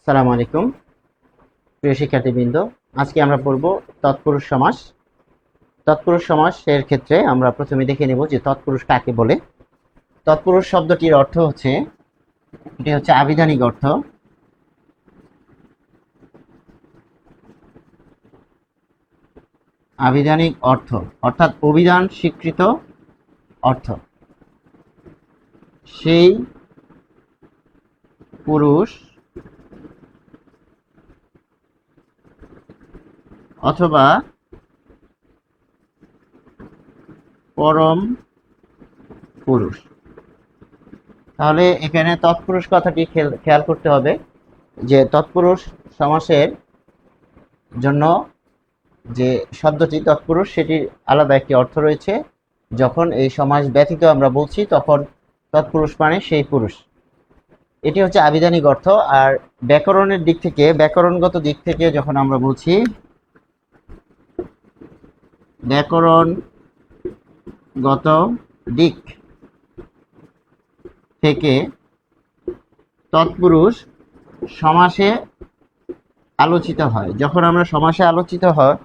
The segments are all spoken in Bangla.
সালাম আলাইকুম প্রিয় শিক্ষার্থীবৃন্দ। আজকে আমরা পড়ব তৎপুরুষ সমাস। তৎপুরুষ সমাসের ক্ষেত্রে আমরা প্রথমে দেখে নেব যে তৎপুরুষ কাকে বলে। তৎপুরুষ শব্দটির অর্থ হচ্ছে, এটি হচ্ছে আবিধানিক অর্থ। আবিধানিক অর্থ অর্থাৎ অভিধান স্বীকৃত অর্থ। সেই পুরুষ অথবা পরম পুরুষ। তাহলে এখানে তৎপুরুষ কথাটি খেয়াল করতে হবে যে তৎপুরুষ সমাসের জন্য যে শব্দটি তৎপুরুষ, সেটির আলাদা একটি অর্থ রয়েছে। যখন এই সমাস ব্যতীত আমরা বলছি তখন তৎপুরুষ মানে সেই পুরুষ। এটি হচ্ছে আবিধানিক অর্থ। আর ব্যাকরণের দিক থেকে, ব্যাকরণগত দিক থেকে যখন আমরা বলছি, ব্যাকরণগত দিক থেকে তৎপুরুষ সমাসে আলোচিত হয়। যখন আমরা সমাসে আলোচিত হয়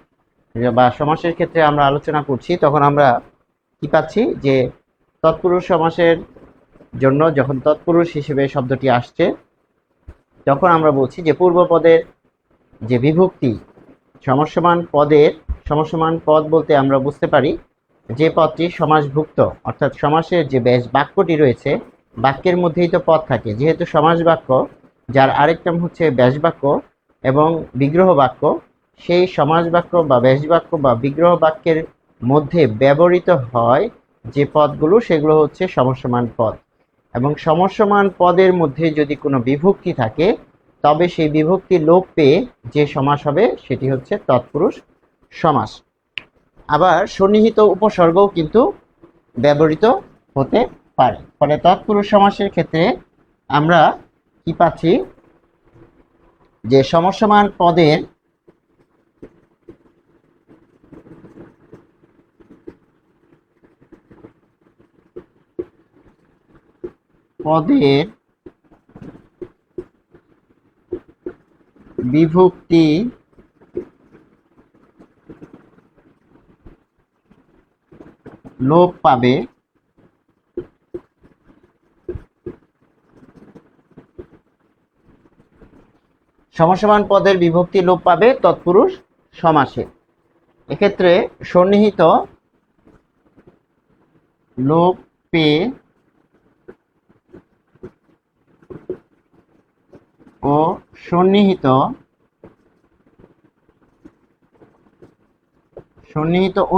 বা সমাসের ক্ষেত্রে আমরা আলোচনা করছি, তখন আমরা কি পাচ্ছি যে তৎপুরুষ সমাসের জন্য যখন তৎপুরুষ হিসেবে শব্দটি আসছে, তখন আমরা বলছি যে পূর্বপদের যে বিভক্তি, সমস্যমান পদ বলতে আমরা বুঝতে পারি যে পদটি সমাসভুক্ত, অর্থাৎ সমাসের যে বাক্যটি রয়েছে, বাক্যের মধ্যেই তো পদ থাকে। যেহেতু সমাস বাক্য, যার আরেক নাম হচ্ছে ব্যাস বাক্য এবং বিগ্রহ বাক্য, সেই সমাস বাক্য বা ব্যাস বাক্য বা বিগ্রহ বাক্যের মধ্যে ব্যবহৃত হয় যে পদগুলো, সেগুলো হচ্ছে সমস্যমান পদ। এবং সমস্যমান পদের মধ্যে যদি কোনো বিভক্তি থাকে, তবে সেই বিভক্তি লোপ পেয়ে যে সমাস হবে সেটি হচ্ছে তৎপুরুষ সমাস। আবার সন্নিহিত উপসর্গও কিন্তু ব্যবহৃত হতে পারে। ফলে তৎপুরুষ সমাসের ক্ষেত্রে আমরা কি পাচ্ছি যে সমস্যমান পদের বিভক্তি লোপ পাবে সমস্যমান পদের বিভক্তি লোপ পাবে তৎপুরুষ সমাসে। এক্ষেত্রে সন্নিহিত লোপ পেয়ে ও সন্নিহিত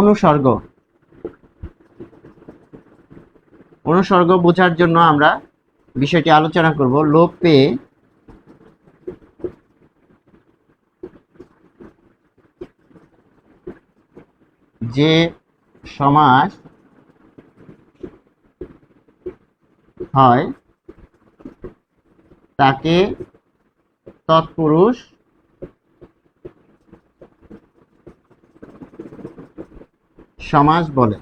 অনুসর্গ বোঝার জন্য আমরা বিষয়টি আলোচনা করব। লোপ পেয়ে যে সমাস হয় তাকে তৎপুরুষ সমাস বলে।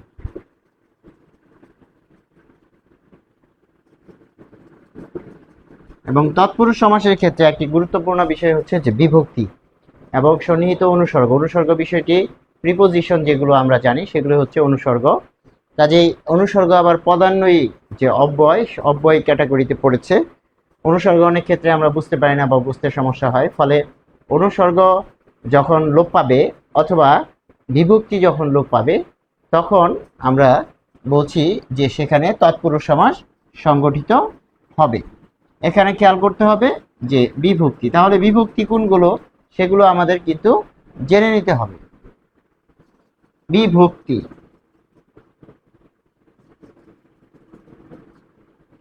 এবং তৎপুরুষ সমাসের ক্ষেত্রে একটি গুরুত্বপূর্ণ বিষয় হচ্ছে যে বিভক্তি এবং সন্নিহিত অনুসর্গ বিষয়টি, প্রিপোজিশন যেগুলো আমরা জানি সেগুলো হচ্ছে অনুসর্গ। কাজেই অনুসর্গ আবার পদান্বয়ী যে অব্যয় ক্যাটাগরিতে পড়েছে। অনুসর্গ অনেক ক্ষেত্রে আমরা বুঝতে পারি না বা বুঝতে সমস্যা হয়। ফলে অনুসর্গ যখন লোপ পাবে অথবা বিভক্তি যখন লোপ পাবে, তখন আমরা বলছি যে সেখানে তৎপুরুষ সমাস সংগঠিত হবে। এখানে খেয়াল করতে হবে যে বিভক্তি, তাহলে বিভক্তি কোনগুলো সেগুলো আমাদের কিন্তু জেনে নিতে হবে। বিভক্তি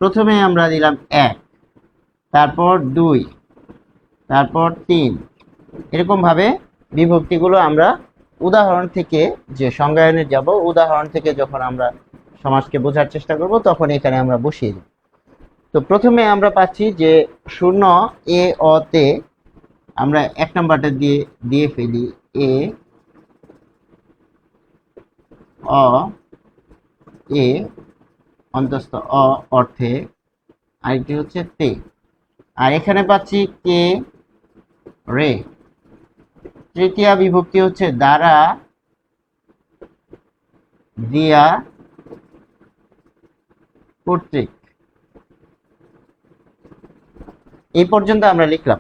প্রথমে আমরা দিলাম 1, তারপর 2, তারপর 3, এরকম ভাবে বিভক্তিগুলো আমরা উদাহরণ থেকে যে সংজ্ঞায়নে যাব, উদাহরণ থেকে যখন আমরা সমাজকে বোঝার চেষ্টা করব, তখন এখানে আমরা বসিয়ে দিই। তো প্রথমে আমরা পাচ্ছি যে শূন্য এ অ তে আমরা 1 নাম্বারটা দিয়ে ফেলি এ অ এ অন্তস্থ অ অর্থে, আরেকটি হচ্ছে তে। আর এখানে পাচ্ছি কে রে। তৃতীয়া বিভক্তি হচ্ছে দ্বারা, দিয়া, কর্তৃক। এই পর্যন্ত আমরা লিখলাম।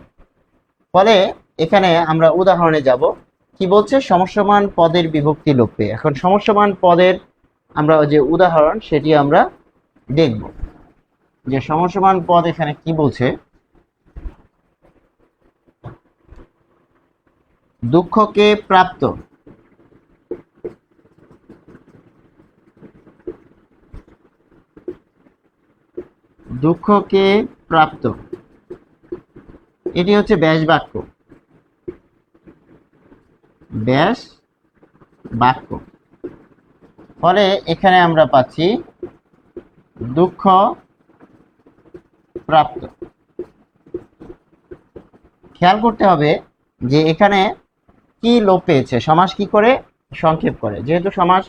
ফলে এখানে আমরা উদাহরণে যাব। কি বলছে? সমসমান পদের বিভক্তি লোপে। এখন সমসমান পদের আমরা যে উদাহরণ সেটি আমরা দেখব, যে সমসমান পদ এখানে কি বলছে। দুঃখকে প্রাপ্ত, দুঃখকে প্রাপ্ত, এটি হচ্ছে ব্যাস বাক্য, ব্যাস বাক্য। ফলে এখানে আমরা পাচ্ছি দুঃখ প্রাপ্ত। খেয়াল করতে হবে যে এখানে কি লোপ পেয়েছে, সমাস কি করে সংক্ষেপ করে। যেহেতু সমাস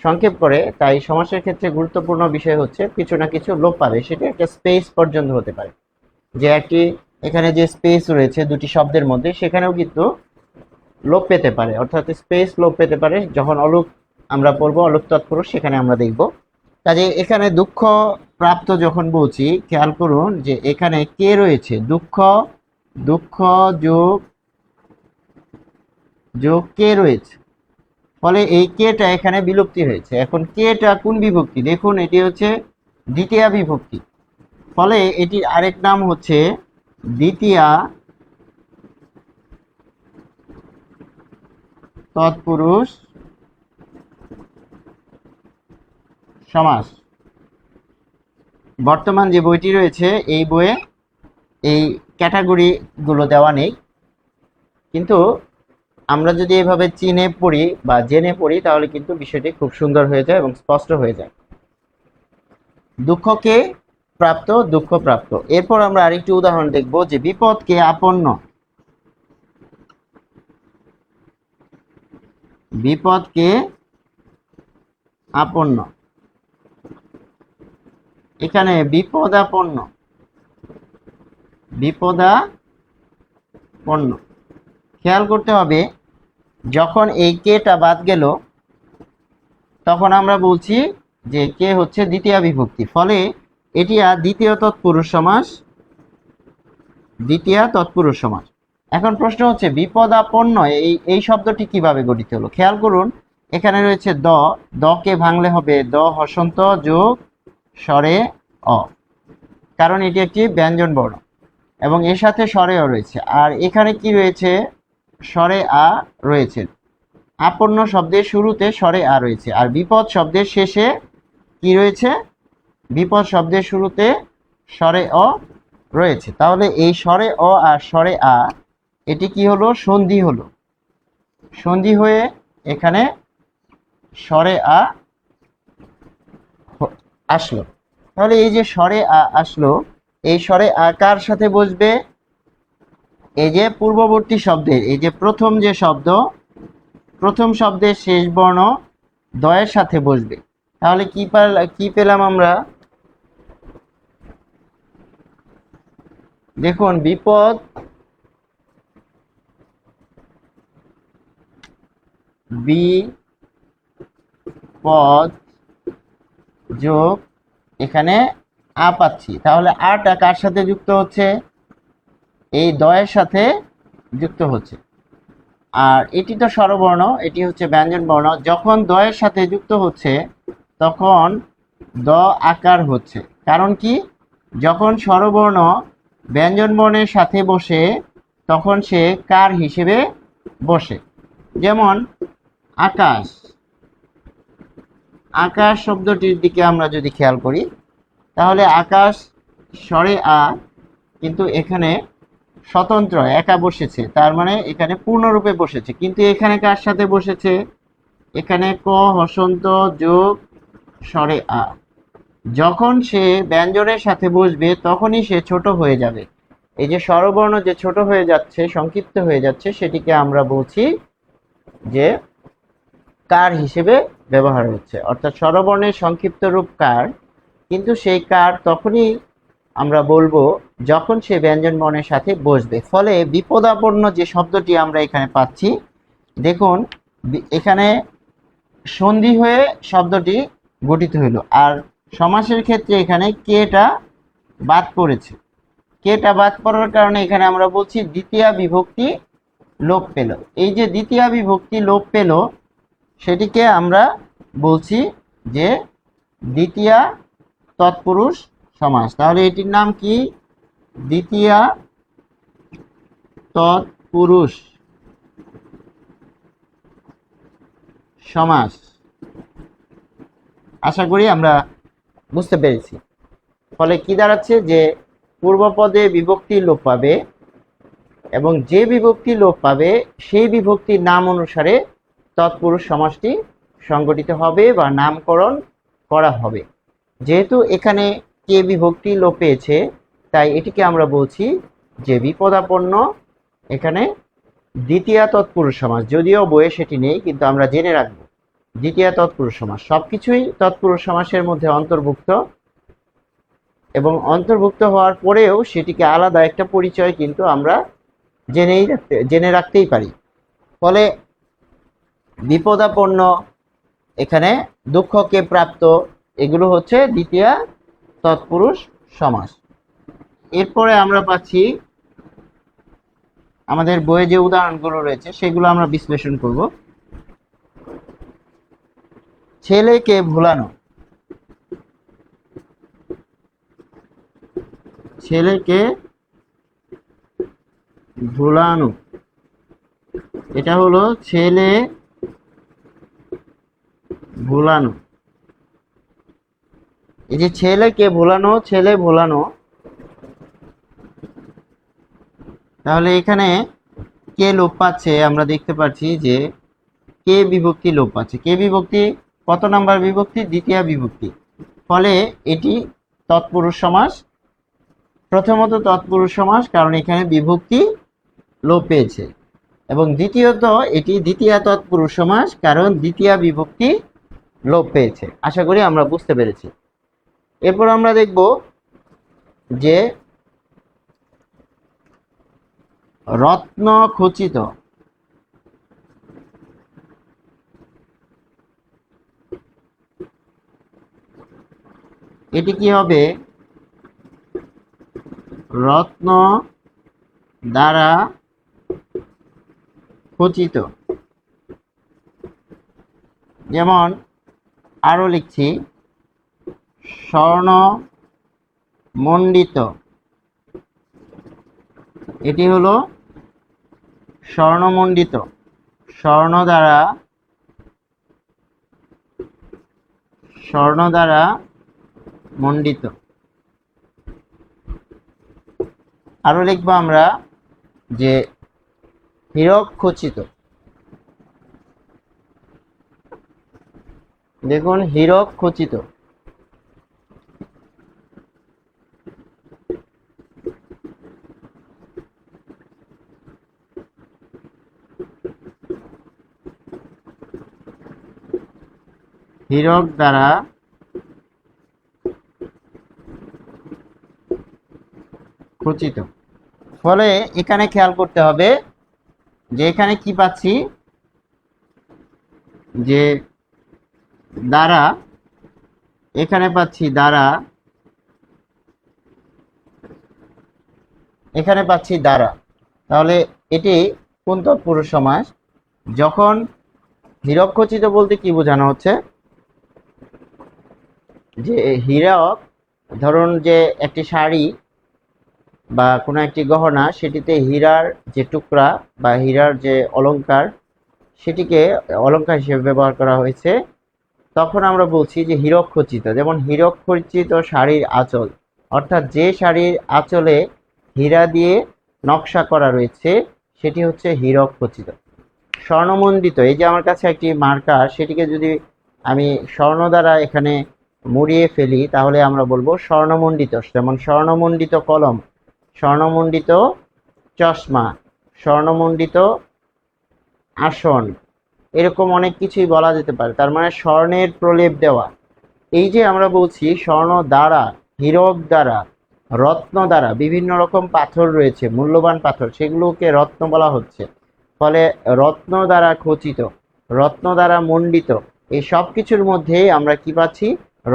সংক্ষেপ করে, তাই সমাসের ক্ষেত্রে গুরুত্বপূর্ণ বিষয় হচ্ছে কিছু না কিছু লোপ পাবে। সেটা একটা স্পেস পর্যন্ত হতে পারে, যে একটি এখানে যে স্পেস রয়েছে দুটি শব্দের মধ্যে, সেখানেও কিন্তু লোপ পেতে পারে, অর্থাৎ স্পেস লোপ পেতে পারে। যখন অলোপ আমরা পড়বো, অলোপ তৎপুরুষ, সেখানে আমরা দেখব। কাজে এখানে দুঃখ প্রাপ্ত যখন বলছি, খেয়াল করুন যে এখানে কে রয়েছে, দুঃখ, দুঃখ যোগ যোগ কে রয়েছে। ফলে এই কেটা এখানে বিলুপ্তি হয়েছে। এখন কেটা কোন বিভক্তি? দেখুন, এটি হচ্ছে দ্বিতীয়া বিভক্তি। ফলে এটির আরেক নাম হচ্ছে দ্বিতীয়া তৎপুরুষ সমাস। বর্তমান যে বইটি রয়েছে এই বইয়ে এই ক্যাটাগরি গুলো দেওয়া নেই, কিন্তু আমরা যদি এভাবে চিনে পড়ি বা জেনে পড়ি, তাহলে কিন্তু বিষয়টি খুব সুন্দর হয়ে যায় এবং স্পষ্ট হয়ে যায়। দুঃখকে প্রাপ্ত, দুঃখ প্রাপ্ত। এরপর আমরা আরেকটি উদাহরণ দেখব, যে বিপদকে আপন্ন, বিপদকে আপন্ন। এখানে বিপদাপন্ন, বিপদাপন্ন। খেয়াল করতে হবে, যখন এই কেটা বাদ গেল, তখন আমরা বলছি যে কে হচ্ছে দ্বিতীয়া বিভক্তি। ফলে এটি দ্বিতীয় তৎপুরুষ সমাস, দ্বিতীয়া তৎপুরুষ সমাস। এখন প্রশ্ন হচ্ছে বিপদাপন্ন এই শব্দটি কিভাবে গঠিত হলো। খেয়াল করুন, এখানে রয়েছে দ, দকে ভাঙলে হবে দ হসন্ত যোগ স্বরে অ, কারণ এটি একটি ব্যঞ্জন বর্ণ এবং এর সাথে স্বরে অ রয়েছে। আর এখানে কি রয়েছে? স্বরে আ রয়েছে। আপন্ন শব্দের শুরুতে স্বরে আ রয়েছে, আর বিপদ শব্দের শেষে কি রয়েছে? বিপদ শব্দের শুরুতে স্বরে অ রয়েছে। তাহলে এই স্বরে অ আর স্বরে আ, এটি কি হলো? সন্ধি হলো। সন্ধি হয়ে এখানে স্বরে আ আসলো। তাহলে এই যে স্বরে আ আসলো, এই স্বরে আ কার সাথে বসবে? এই যে পূর্ববর্তী শব্দের, এই যে প্রথম যে শব্দ, প্রথম শব্দের শেষ বর্ণ দয়ের সাথে বসবে। তাহলে কি পেলাম আমরা? দেখুন, বিপদ, বিপদ যোগ এখানে আ পাচ্ছি। তাহলে আটা কার সাথে যুক্ত হচ্ছে? এই দয়ের সাথে যুক্ত হচ্ছে। আর এটি তো স্বরবর্ণ, এটি হচ্ছে ব্যঞ্জন বর্ণ। যখন দয়ের সাথে যুক্ত হচ্ছে তখন দ আকার হচ্ছে। কারণ কি? যখন স্বরবর্ণ ব্যঞ্জন বর্ণের সাথে বসে তখন সে কার হিসেবে বসে। যেমন আকাশ, আকাশ শব্দটির দিকে আমরা যদি খেয়াল করি, তাহলে আকাশ স্বরে আ, কিন্তু এখানে স্বতন্ত্র একা বসেছে, তার মানে এখানে পূর্ণরূপে বসেছে। কিন্তু এখানে কার সাথে বসেছে? এখানে ক হসন্ত যোগ স্বরে আ। যখন সে ব্যঞ্জনের সাথে বসবে তখনই সে ছোট হয়ে যাবে। এই যে স্বরবর্ণ যে ছোট হয়ে যাচ্ছে, সংক্ষিপ্ত হয়ে যাচ্ছে, সেটিকে আমরা বলছি যে কার হিসেবে ব্যবহার হচ্ছে। অর্থাৎ স্বরবর্ণের সংক্ষিপ্ত রূপ কার, কিন্তু সেই কার তখনই আমরা বলবো যখন সে ব্যঞ্জন বর্ণের সাথে বসবে। ফলে বিপদাপন্ন যে শব্দটি আমরা এখানে পাচ্ছি, দেখুন এখানে সন্ধি হয়ে শব্দটি গঠিত হইল। আর সমাসের ক্ষেত্রে এখানে কেটা বাদ পড়েছে। কেটা বাদ পড়ার কারণে এখানে আমরা বলছি দ্বিতীয়া বিভক্তি লোপ পেল। এই যে দ্বিতীয়া বিভক্তি লোপ পেল, সেটিকে আমরা বলছি যে দ্বিতীয়া তৎপুরুষ সমাস। তাহলে এটির নাম কি? দ্বিতীয়া তৎপুরুষ সমাস। আশা করি আমরা বুঝতে পেরেছি। ফলে কি দাঁড়াচ্ছে যে পূর্বপদে বিভক্তি লোপ পাবে এবং যে বিভক্তি লোপ পাবে সেই বিভক্তির নাম অনুসারে তৎপুরুষ সমাসটি সংগঠিত হবে বা নামকরণ করা হবে। যেহেতু এখানে কে বিভক্তি লোপ পেয়েছে, তাই এটিকে আমরা বলছি যে বিপদাপন্ন এখানে দ্বিতীয়া তৎপুরুষ সমাস। যদিও বইয়ে সেটি নেই, কিন্তু আমরা জেনে রাখবো দ্বিতীয়া তৎপুরুষ সমাস। সবকিছুই তৎপুরুষ সমাসের মধ্যে অন্তর্ভুক্ত, এবং অন্তর্ভুক্ত হওয়ার পরেও সেটিকে আলাদা একটা পরিচয় কিন্তু আমরা জেনে রাখতেই পারি। ফলে বিপদাপন্ন, এখানে দুঃখকে প্রাপ্ত, এগুলো হচ্ছে দ্বিতীয়া তৎপুরুষ সমাস। এরপরে আমরা পাচ্ছি আমাদের বইয়ে যে উদাহরণগুলো রয়েছে সেগুলো আমরা বিশ্লেষণ করব। ছেলেকে ভুলানো। ছেলেকে ভুলানো, এটা হলো ছেলে ভুলানো। এই যে ছেলেকে ভুলানো, ছেলে ভুলানো, তাহলে এখানে কে লোপ পাচ্ছে? আমরা দেখতে পাচ্ছি যে কে বিভক্তি লোপ পাচ্ছে। কে বিভক্তি কত নাম্বার বিভক্তি? দ্বিতীয় বিভক্তি। ফলে এটি তৎপুরুষ সমাস। প্রথমত তৎপুরুষ সমাস, কারণ এখানে বিভক্তি লোপ পেয়েছে, এবং দ্বিতীয়ত এটি দ্বিতীয়া তৎপুরুষ সমাস, কারণ দ্বিতীয়া বিভক্তি লোপ পেয়েছে। আশা করি আমরা বুঝতে পেরেছি। এরপর আমরা দেখব যে রত্ন খচিত। এটি কি হবে? রত্ন দ্বারা খচিত। যেমন আরো লিখছি স্বর্ণ মণ্ডিত। এটি হলো স্বর্ণমণ্ডিত, স্বর্ণ দ্বারা মণ্ডিত। আরো লিখবো আমরা যে হীরক খচিত। দেখুন হীরক খচিত। হীরক দ্বারা খচিত। ফলে এখানে খেয়াল করতে হবে যে এখানে কি পাচ্ছি, যে দ্বারা, এখানে পাচ্ছি দ্বারা, এখানে পাচ্ছি দ্বারা। তাহলে এটি কোন তৎপুরুষ সমাস? যখন হীরক খচিত বলতে কি বোঝানো হচ্ছে? যে হীরক, ধরুন যে একটি শাড়ি বা কোনো একটি গহনা, সেটিতে হীরার যে টুকরা বা হীরার যে অলংকার, সেটিকে অলংকার হিসেবে ব্যবহার করা হয়েছে, তখন আমরা বলছি যে হীরক খচিত। যেমন হীরক খচিত শাড়ির আঁচল, অর্থাৎ যে শাড়ির আঁচলে হীরা দিয়ে নকশা করা রয়েছে সেটি হচ্ছে হীরক খচিত। স্বর্ণমণ্ডিত, এই যে আমার কাছে একটি মার্কার, সেটিকে যদি আমি স্বর্ণ দ্বারা এখানে মুড়িয়ে ফেলি তাহলে আমরা বলবো স্বর্ণমণ্ডিত। যেমন স্বর্ণমণ্ডিত কলম, স্বর্ণমণ্ডিত চশমা, স্বর্ণমণ্ডিত আসন, এরকম অনেক কিছুই বলা যেতে পারে। তার মানে স্বর্ণের প্রলেপ দেওয়া। এই যে আমরা বলছি স্বর্ণ দ্বারা, হীরক দ্বারা, রত্ন দ্বারা, বিভিন্ন রকম পাথর রয়েছে, মূল্যবান পাথর, সেগুলোকে রত্ন বলা হচ্ছে। ফলে রত্ন দ্বারা খচিত, রত্ন দ্বারা মণ্ডিত, এই সব কিছুর মধ্যেই আমরা কি পাচ্ছি,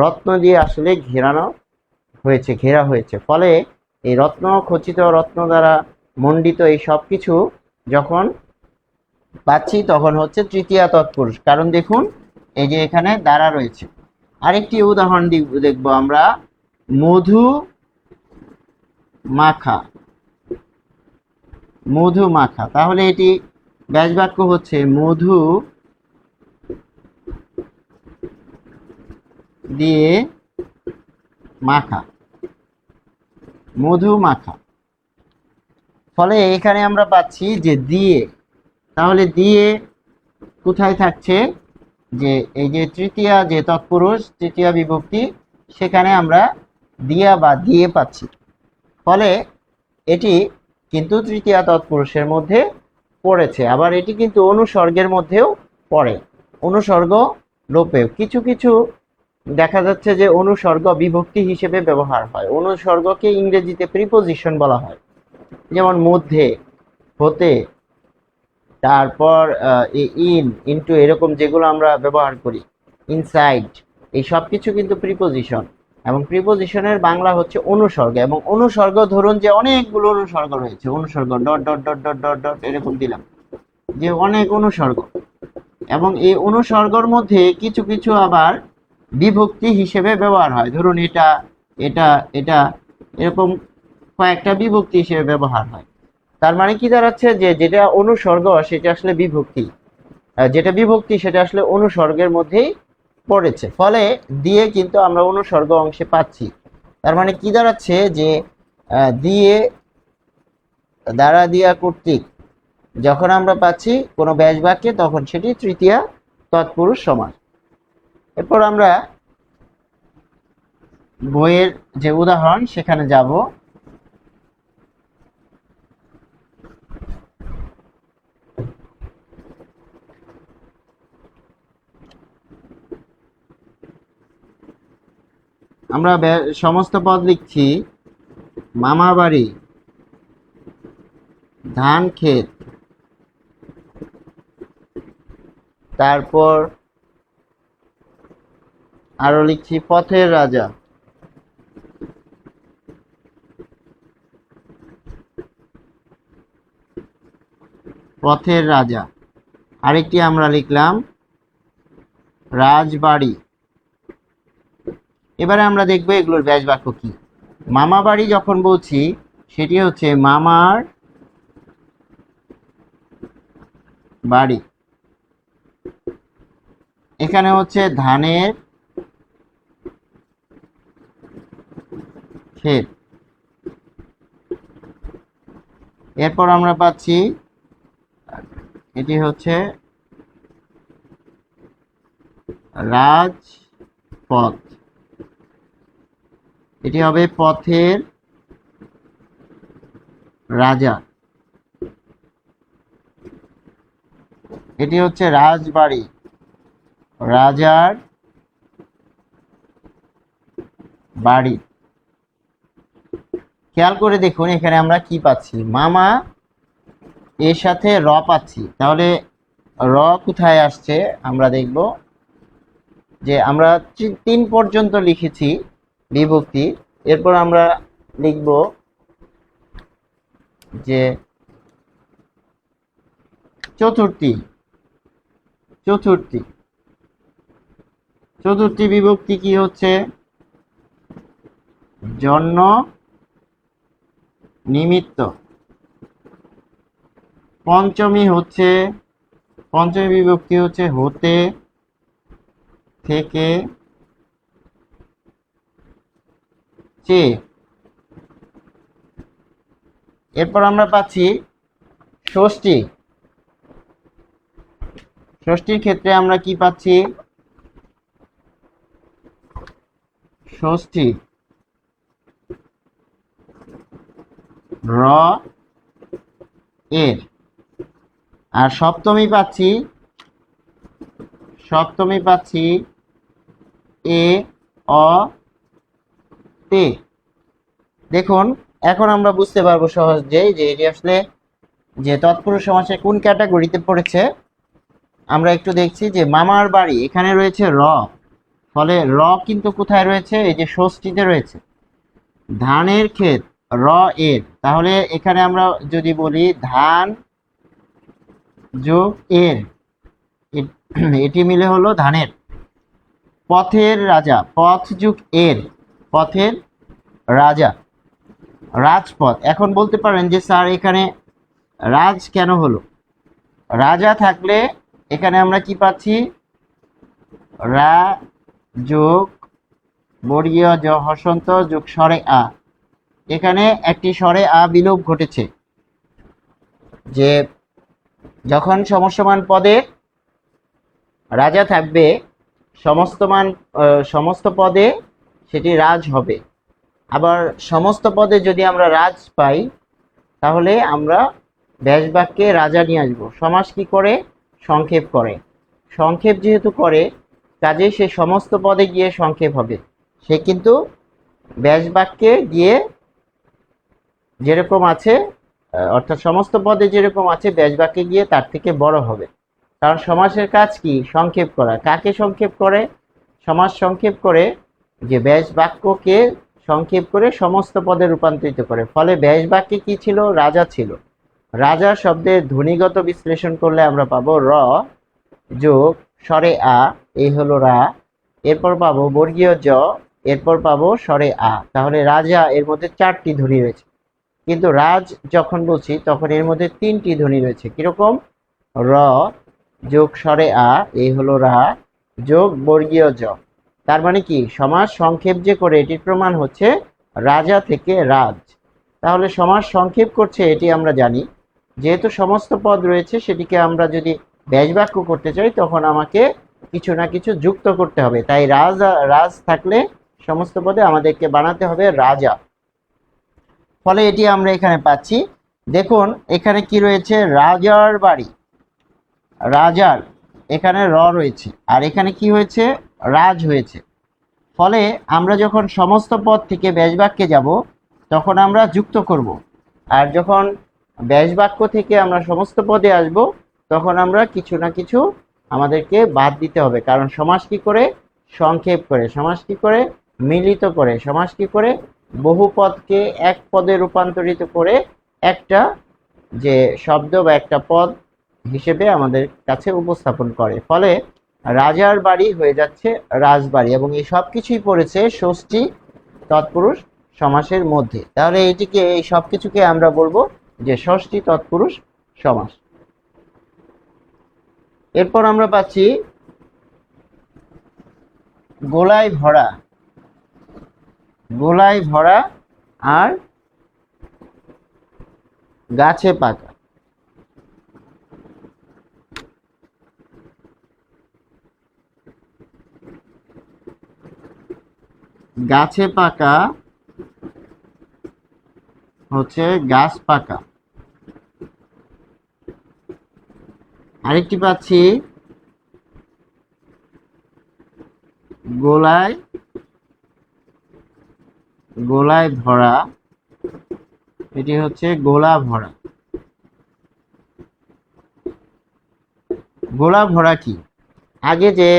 রত্ন দিয়ে আসলে ঘেরা হয়েছে। ফলে এই রত্ন খচিত, রত্ন দ্বারা মণ্ডিত এই সব কিছু যখন পাচ্ছি তখন হচ্ছে তৃতীয়া তৎপুরুষ। কারণ দেখুন এই যে এখানে দ্বারা রয়েছে। আরেকটি উদাহরণ দেখবো আমরা, মধু মাখা, মধু মাখা। তাহলে এটি ব্যাস বাক্য হচ্ছে মধু দিয়ে মাখা, মধু মাখা। ফলে এখানে আমরা পাচ্ছি যে দিয়ে, তাহলে দিয়ে কোথায় থাকছে, যে এই যে তৃতীয়া যে তৎপুরুষ, তৃতীয়া বিভক্তি, সেখানে আমরা দিয়া বা দিয়ে পাচ্ছি। ফলে এটি কিন্তু তৃতীয়া তৎপুরুষের মধ্যে পড়েছে। আবার এটি কিন্তু অনুসর্গের মধ্যেও পড়ে, অনুসর্গ লোপেও। কিছু কিছু দেখা যাচ্ছে যে অনুসর্গ বিভক্তি হিসেবে ব্যবহার হয়। অনুসর্গকে ইংরেজিতে প্রিপোজিশন বলা হয়, যেমন মধ্যে, হতে, তারপর ইনটু, এরকম যেগুলো আমরা ব্যবহার করি, ইনসাইড, এই সব কিছু কিন্তু প্রিপোজিশন। এবং প্রিপোজিশনের বাংলা হচ্ছে অনুসর্গ। এবং অনুসর্গ ধরুন যে অনেকগুলো অনুসর্গ রয়েছে, অনুসর্গ dot dot dot dot dot dot এরকম দিলাম, যে অনেক অনুসর্গ। এবং এই অনুসর্গর মধ্যে কিছু কিছু আবার বিভক্তি হিসেবে ব্যবহার হয়। ধরুন এটা, এটা, এটা, এরকম কয়েকটা বিভক্তি হিসেবে ব্যবহার হয়। তার মানে কি দাঁড়াচ্ছে, যে যেটা অনুসর্গ সেটা আসলে বিভক্তি, যেটা বিভক্তি সেটা আসলে অনুসর্গের মধ্যেই পড়েছে। ফলে দিয়ে কিন্তু আমরা অনুসর্গ অংশে পাচ্ছি। তার মানে কি দাঁড়াচ্ছে, যে দিয়ে, দ্বারা, দিয়া, কর্তৃক যখন আমরা পাচ্ছি কোনো ব্যাস বাক্যে, তখন সেটি তৃতীয়া তৎপুরুষ সমাস। এরপর আমরা বইয়ের যে উদাহরণ সেখানে যাব। আমরা সমস্ত পদ লিখছি, মামা বাড়ি, ধান ক্ষেত, তারপর আরো লিখছি পথের রাজা, পথের রাজা। আরেকটি আমরা লিখলাম রাজবাড়ি। এবারে আমরা দেখবো এগুলোর ব্যাস বাক্য কি। মামা বাড়ি যখন বলছি, সেটি হচ্ছে মামার বাড়ি। এখানে হচ্ছে ধানের ক্ষেত। এরপর আমরা পাচ্ছি এটি হচ্ছে রাজপথ, এটি হবে পথের রাজা। এটি হচ্ছে রাজবাড়ি, রাজার বাড়ি। খেয়াল করে দেখুন এখানে আমরা কি পাচ্ছি, মামা এর সাথে র পাচ্ছি। তাহলে র কোথায় আসছে আমরা দেখব, যে আমরা 3 পর্যন্ত লিখেছি বিভক্তি। এরপর আমরা লিখব যে চতুর্থী, চতুর্থী, চতুর্থী বিভক্তি কি হচ্ছে, জন্য নিমিত্ত। পঞ্চমী হচ্ছে, পঞ্চমী বিভক্তি হচ্ছে হতে, থেকে, চেয়ে। এরপর আমরা পাচ্ছি ষষ্ঠী। ষষ্ঠীর ক্ষেত্রে আমরা কি পাচ্ছি, ষষ্ঠী র এর। আর সপ্তমী পাচ্ছি, সপ্তমী পাচ্ছি এ অ তে। দেখুন এখন আমরা বুঝতে পারবো সহজেই যে এটি আসলে যে তৎপুরুষ সমাসে কোন ক্যাটাগরিতে পড়েছে। আমরা একটু দেখছি যে মামার বাড়ি এখানে রয়েছে র, ফলে র কিন্তু কোথায় রয়েছে, এই যে ষষ্ঠীতে রয়েছে। ধানের ক্ষেত র এর, তাহলে এখানে আমরা যদি বলি ধান যোগ এর, এটি মিলে হলো ধানের। পথের রাজা, পথ যোগ এর, পথের রাজা, রাজপথ। এখন বলতে পারেন যে স্যার এখানে রাজ কেন হলো, রাজা থাকলে এখানে আমরা কি পাচ্ছি, রা যোগ বর্গীয় জ হসন্ত যোগ স্বরে আ, এখানে একটি স্বরে আ বিলোপ ঘটেছে, যে যখন সমস্যমান পদে রাজা থাকবে সমস্ত পদে সেটি রাজ হবে। আবার সমস্ত পদে যদি আমরা রাজ পাই তাহলে আমরা ব্যাস বাক্যে রাজা নিয়ে আসবো। সমাস কি করে, সংক্ষেপ করে, সংক্ষেপ যেহেতু করে কাজে সে সমস্ত পদে গিয়ে সংক্ষেপ হবে, সে কিন্তু ব্যাস বাক্যে গিয়ে যেরকম আছে অর্থাৎ সমস্ত পদে যেরকম আছে ব্যাস বাক্যে গিয়ে তার থেকে বড় হবে। কারণ সমাসের কাজ কি, সংক্ষেপ করা। কাকে সংক্ষেপ করে, সমাস সংক্ষেপ করে যে ব্যাস বাক্যকে সংক্ষেপ করে সমস্ত পদে রূপান্তরিত করে। ফলে ব্যাস বাক্যে কি ছিল, রাজা ছিল। রাজা শব্দের ধ্বনিগত বিশ্লেষণ করলে আমরা পাবো র যোগ স্বরে আ, এই হলো রা, এরপর পাবো বর্গীয় জ, এরপর পাবো স্বরে আ। তাহলে রাজা এর মধ্যে 4টি ধ্বনি রয়েছে, কিন্তু রাজ যখন বলছি তখন এর মধ্যে 3টি ধ্বনি রয়েছে। কিরকম, র যোগ স্বরে আ, এই হলো রা, যোগ বর্গীয় জ। তার মানে কি, সমাস সংক্ষেপ যে করে এটির প্রমাণ হচ্ছে রাজা থেকে রাজ। তাহলে সমাস সংক্ষেপ করছে এটি আমরা জানি। যেহেতু সমস্ত পদ রয়েছে সেটিকে আমরা যদি ব্যাস বাক্য করতে চাই তখন আমাকে কিছু না কিছু যুক্ত করতে হবে। তাই রাজ থাকলে সমস্ত পদে আমাদেরকে বানাতে হবে রাজা। ফলে এটি আমরা এখানে পাচ্ছি। দেখুন এখানে কি রয়েছে, রাজার বাড়ি, রাজার এখানে র রয়েছে, আর এখানে কি হয়েছে, রাজ হয়েছে। ফলে আমরা যখন সমস্ত পদ থেকে ব্যাস বাক্যে যাব তখন আমরা যুক্ত করব, আর যখন ব্যাস বাক্য থেকে আমরা সমস্ত পদে আসব তখন আমরা কিছু না কিছু আমাদেরকে বাদ দিতে হবে। কারণ সমাস কি করে, সংক্ষেপ করে, সমাস কি করে, মিলিত করে, সমাস কি করে, বহু পদকে এক পদে রূপান্তরিত করে একটা যে শব্দ বা একটা পদ হিসেবে আমাদের কাছে উপস্থাপন করে। ফলে রাজার বাড়ি হয়ে যাচ্ছে রাজবাড়ি, এবং এই সব কিছুই পড়েছে ষষ্ঠী তৎপুরুষ সমাসের মধ্যে। তাহলে এটিকে, এই সব কিছুকে আমরা বলবো যে ষষ্ঠী তৎপুরুষ সমাস। এরপর আমরা পাচ্ছি গোলায় ভরা, গোলায় ভরা আর গাছে পাকা। গাছে পাকা হচ্ছে গাছ পাকা। আরেকটি পাচ্ছি গোলায়, গোলায় ভরা, এটি হচ্ছে গোলা ভরা। গোলা ভরা কি, আগে যে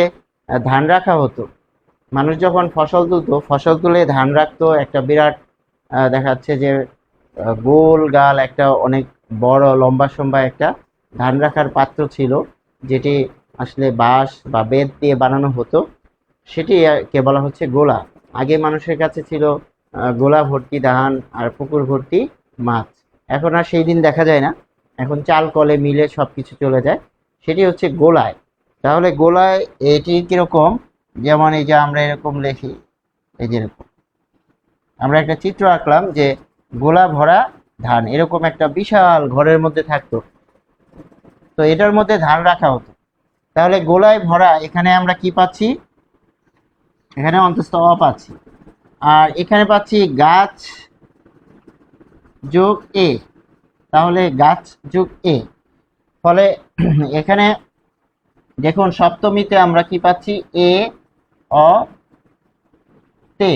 ধান রাখা হতো, মানুষ যখন ফসল তুলতো, ফসল তুলে ধান রাখতো, একটা বিরাট দেখাচ্ছে যে গোল গাল একটা অনেক বড় লম্বা সম্বা একটা ধান রাখার পাত্র ছিল, যেটি আসলে বাঁশ বা বেত দিয়ে বানানো হতো, সেটি কে বলা হচ্ছে গোলা। আগে মানুষের কাছে ছিল গোলা ভর্তি ধান আর পুকুর ভর্তি মাছ। এখন আর সেই দিন দেখা যায় না, এখন চাল কলে মিলে সব কিছু চলে যায়, সেটি হচ্ছে গোলায়। তাহলে গোলায় এটি কিরকম, যেমন এই যে আমরা এরকম লিখি, এই যেরকম আমরা একটা চিত্র আঁকলাম যে গোলা ভরা ধান, এরকম একটা বিশাল ঘরের মধ্যে থাকতো, তো এটার মধ্যে ধান রাখা হতো। তাহলে গোলায় ভরা, এখানে আমরা কি পাচ্ছি, এখানে অন্তস্থ অ পাচ্ছি, আর এখানে পাচ্ছি গাছ যোগ এ, তাহলে গাছ যোগ এ। ফলে এখানে দেখুন সপ্তমীতে আমরা কি পাচ্ছি, এ অ তে,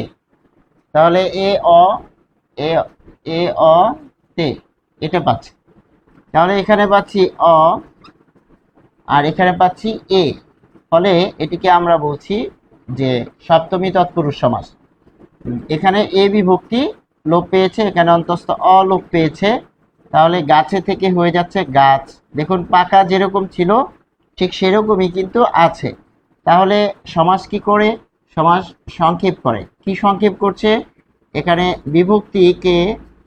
তাহলে এ অ এ এ অ তে, এটা পাচ্ছি। তাহলে এখানে পাচ্ছি অ আর এখানে পাচ্ছি এ, ফলে এটিকে আমরা বলছি যে সপ্তমী তৎপুরুষ সমাস। এখানে এ বিভক্তি লোপ পেয়েছে, এখানে অন্তস্থ অ লোপ পেয়েছে, তাহলে গাছে থেকে হয়ে যাচ্ছে গাছ। দেখুন পাকা যেরকম ছিল ঠিক সেরকমই কিন্তু আছে। তাহলে সমাস কি করে? সমাস সংক্ষেপ করে। কি সংক্ষেপ করছে? এখানে বিভক্তিকে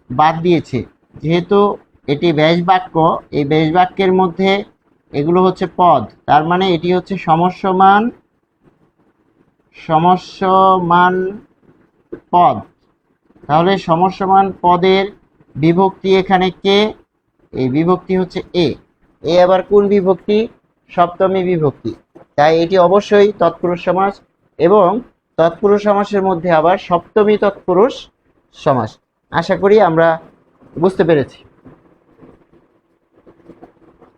বাদ দিয়েছে। যেহেতু এটি ব্যাস বাক্য, এই ব্যাস বাক্যের মধ্যে এগুলো হচ্ছে পদ, তার মানে এটি হচ্ছে সমস্যমান পদ। তাহলে সমস্যমান পদের বিভক্তি এখানে কে? এই বিভক্তি হচ্ছে এ। এ আবার কোন বিভক্তি? সপ্তমী বিভক্তি। তাই এটি অবশ্যই তৎপুরুষ সমাস, এবং তৎপুরুষ সমাসের মধ্যে আবার সপ্তমী তৎপুরুষ সমাস। আশা করি আমরা বুঝতে পেরেছি।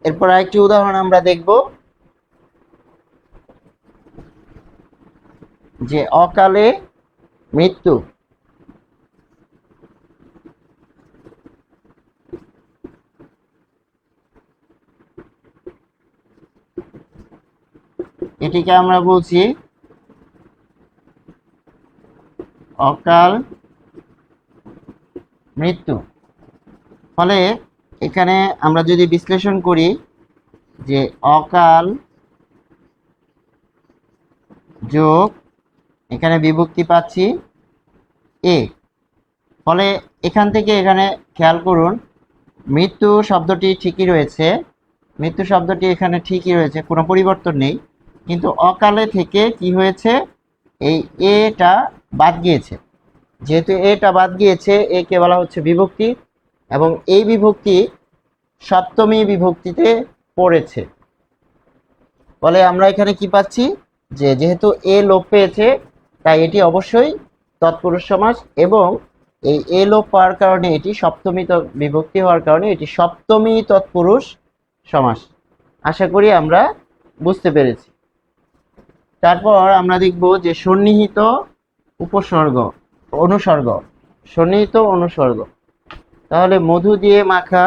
এরপর আরেকটি উদাহরণ আমরা দেখব, যে অকালে মৃত্যু। এটিকে আমরা বলছি অকাল মৃত্যু। ফলে এখানে আমরা যদি বিশ্লেষণ করি যে অকাল যোগ এখানে বিভক্তি পাচ্ছি এ, ফলে এখান থেকে এখানে খেয়াল করুন মৃত্যু শব্দটি ঠিকই রয়েছে, মৃত্যু শব্দটি এখানে ঠিকই রয়েছে, কোনো পরিবর্তন নেই। কিন্তু অকালে থেকে কি হয়েছে? এই এটা বাদ গিয়েছে। যেহেতু এটা বাদ গিয়েছে, একে বলা হচ্ছে বিভক্তি, এবং এই বিভক্তি সপ্তমী বিভক্তিতে পড়েছে। ফলে আমরা এখানে কি পাচ্ছি? যে যেহেতু এ লোপ পেয়েছে, তাই এটি অবশ্যই তৎপুরুষ সমাস, এবং এই এ লোপ পাওয়ার কারণে এটি সপ্তমী বিভক্তি হওয়ার কারণে এটি সপ্তমী তৎপুরুষ সমাস। আশা করি আমরা বুঝতে পেরেছি। তারপর আমরা দেখব যে সন্নিহিত উপসর্গ অনুসর্গ। সন্নিহিত অনুসর্গ, তাহলে মধু দিয়ে মাখা,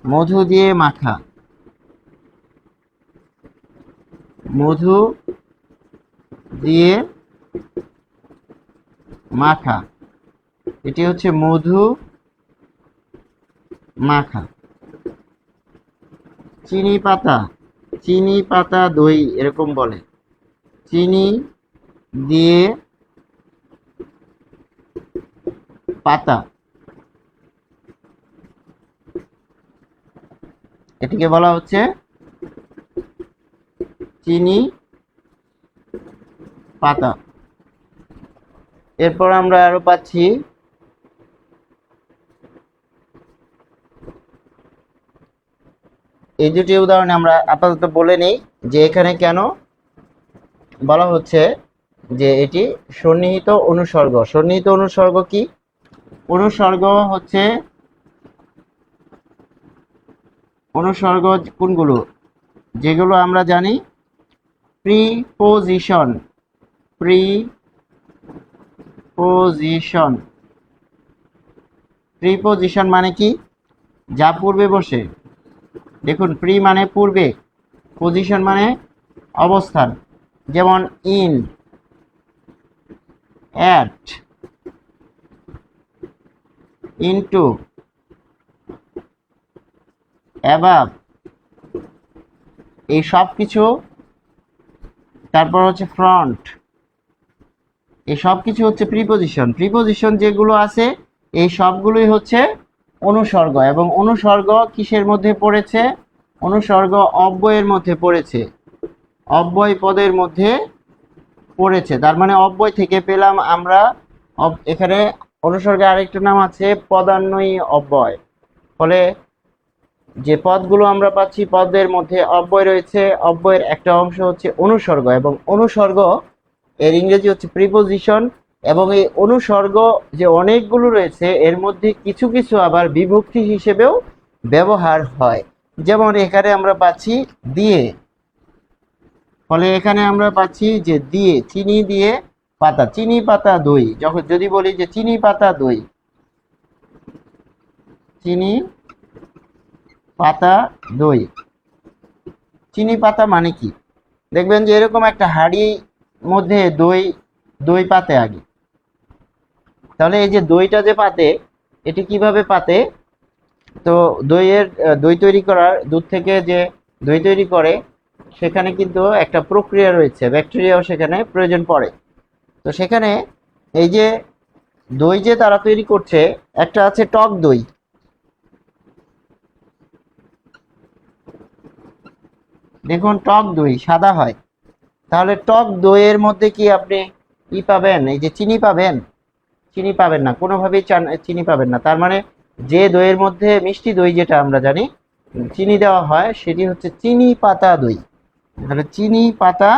মধু দিয়ে মাখা, মধু দিয়ে মাখা, এটি হচ্ছে মধু মাখা। চিনি পাতা, চিনি পাতা দই এরকম বলে, চিনি দিয়ে পাতা, এটিকে বলা হচ্ছে চিনি পাতা। এরপর আমরা আরো পাচ্ছি এই দুটি উদাহরণে আমরা আপাতত বলে নেই যে এখানে কেন বলা হচ্ছে যে এটি সন্নিহিত অনুসর্গ। সন্নিহিত অনুসর্গ কি? অনুসর্গ হচ্ছে, অনুসর্গ কোনগুলো? যেগুলো আমরা জানি প্রিপোজিশন, প্রিপোজিশন। প্রিপোজিশন মানে কি? যা পূর্বে বসে। দেখুন প্রি মানে পূর্বে, পজিশন মানে অবস্থান। যেমন ইন, অ্যাট, ইনটু, অ্যাবাভ, এই সব কিছু। তারপর হচ্ছে ফ্রন্ট, এই সব কিছু হচ্ছে প্রিপোজিশন। প্রিপোজিশন যেগুলো আছে এই সবগুলোই হচ্ছে অনুসর্গ, এবং অনুসর্গ কিসের মধ্যে পড়েছে? অনুসর্গ অব্যয়ের মধ্যে পড়েছে, অব্যয় পদের মধ্যে পড়েছে। তার মানে অব্যয় থেকে পেলাম আমরা এখানে অনুসর্গের আরেকটা নাম আছে পদান্বয়ী অব্যয়। ফলে যে পদগুলো আমরা পাচ্ছি পদের মধ্যে অব্যয় রয়েছে, অব্যয়ের একটা অংশ হচ্ছে অনুসর্গ, এবং অনুসর্গ এর ইংরেজি হচ্ছে প্রিপোজিশন। এবং এই অনুসর্গ যে অনেকগুলো রয়েছে এর মধ্যে কিছু কিছু আবার বিভক্তি হিসেবেও ব্যবহার হয়। যেমন এখানে আমরা পাচ্ছি দিয়ে, ফলে এখানে আমরা পাচ্ছি যে দিয়ে, চিনি দিয়ে পাতা, চিনি পাতা দই। যখন যদি বলি যে চিনি পাতা দই, চিনি পাতা দই। চিনি পাতা মানে কি? দেখবেন যে এরকম একটা হাঁড়ির মধ্যে দই পাতে আগে। তাহলে এই যে দইটা যে পাতে, এটি কিভাবে পাতে? তো দই তৈরি করার, দুধ থেকে যে দই তৈরি করে, সেখানে কিন্তু একটা প্রক্রিয়া রয়েছে, ব্যাকটেরিয়াও সেখানে প্রয়োজন পড়ে। তো সেখানে এই যে দই যে তারা তৈরি করছে, একটা আছে টক দই। দেখুন টক দই সাদা হয়, তাহলে টক দইয়ের মধ্যে কি আপনি পাবেন? এই যে চিনি পাবেন? চিনি পাবেন না, কোনোভাবেই চিনি পাবেন না। তার মানে যে দইয়ের মধ্যে, মিষ্টি দই যেটা আমরা জানি, চিনি দেওয়া হয়, সেটি হচ্ছে চিনি পাতা দই। তাহলে চিনি পাতা,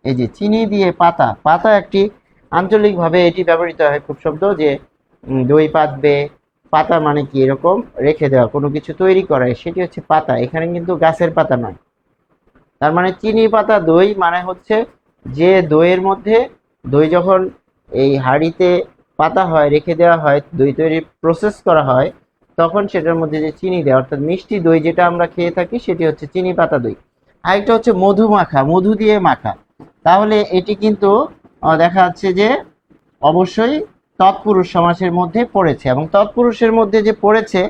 এই যে চিনি দিয়ে পাতা, পাতা একটি আঞ্চলিকভাবে এটি ব্যবহৃত হয় খুব শব্দ, যে দই পাতবে। পাতা মানে কি? এরকম রেখে দেওয়া, কোনো কিছু তৈরি করা, সেটি হচ্ছে পাতা। এখানে কিন্তু গাছের পাতা নয়। তার মানে চিনি পাতা দই মানে হচ্ছে যে দইয়ের মধ্যে, দই যখন এই হাঁড়িতে পাতা হয়, রেখে দেওয়া হয়, দই তৈরির প্রসেস করা হয়, তখন সেটার মধ্যে যে চিনি দেয়, অর্থাৎ মিষ্টি দই যেটা আমরা খেয়ে থাকি, সেটি হচ্ছে চিনি পাতা দই। আরেকটা হচ্ছে মধু মাখা, মধু দিয়ে মাখা। তাহলে এটি কিন্তু দেখা যাচ্ছে যে অবশ্যই তৎপুরুষ সমাসের মধ্যে পড়েছে, এবং তৎপুরুষের মধ্যে যে পড়েছে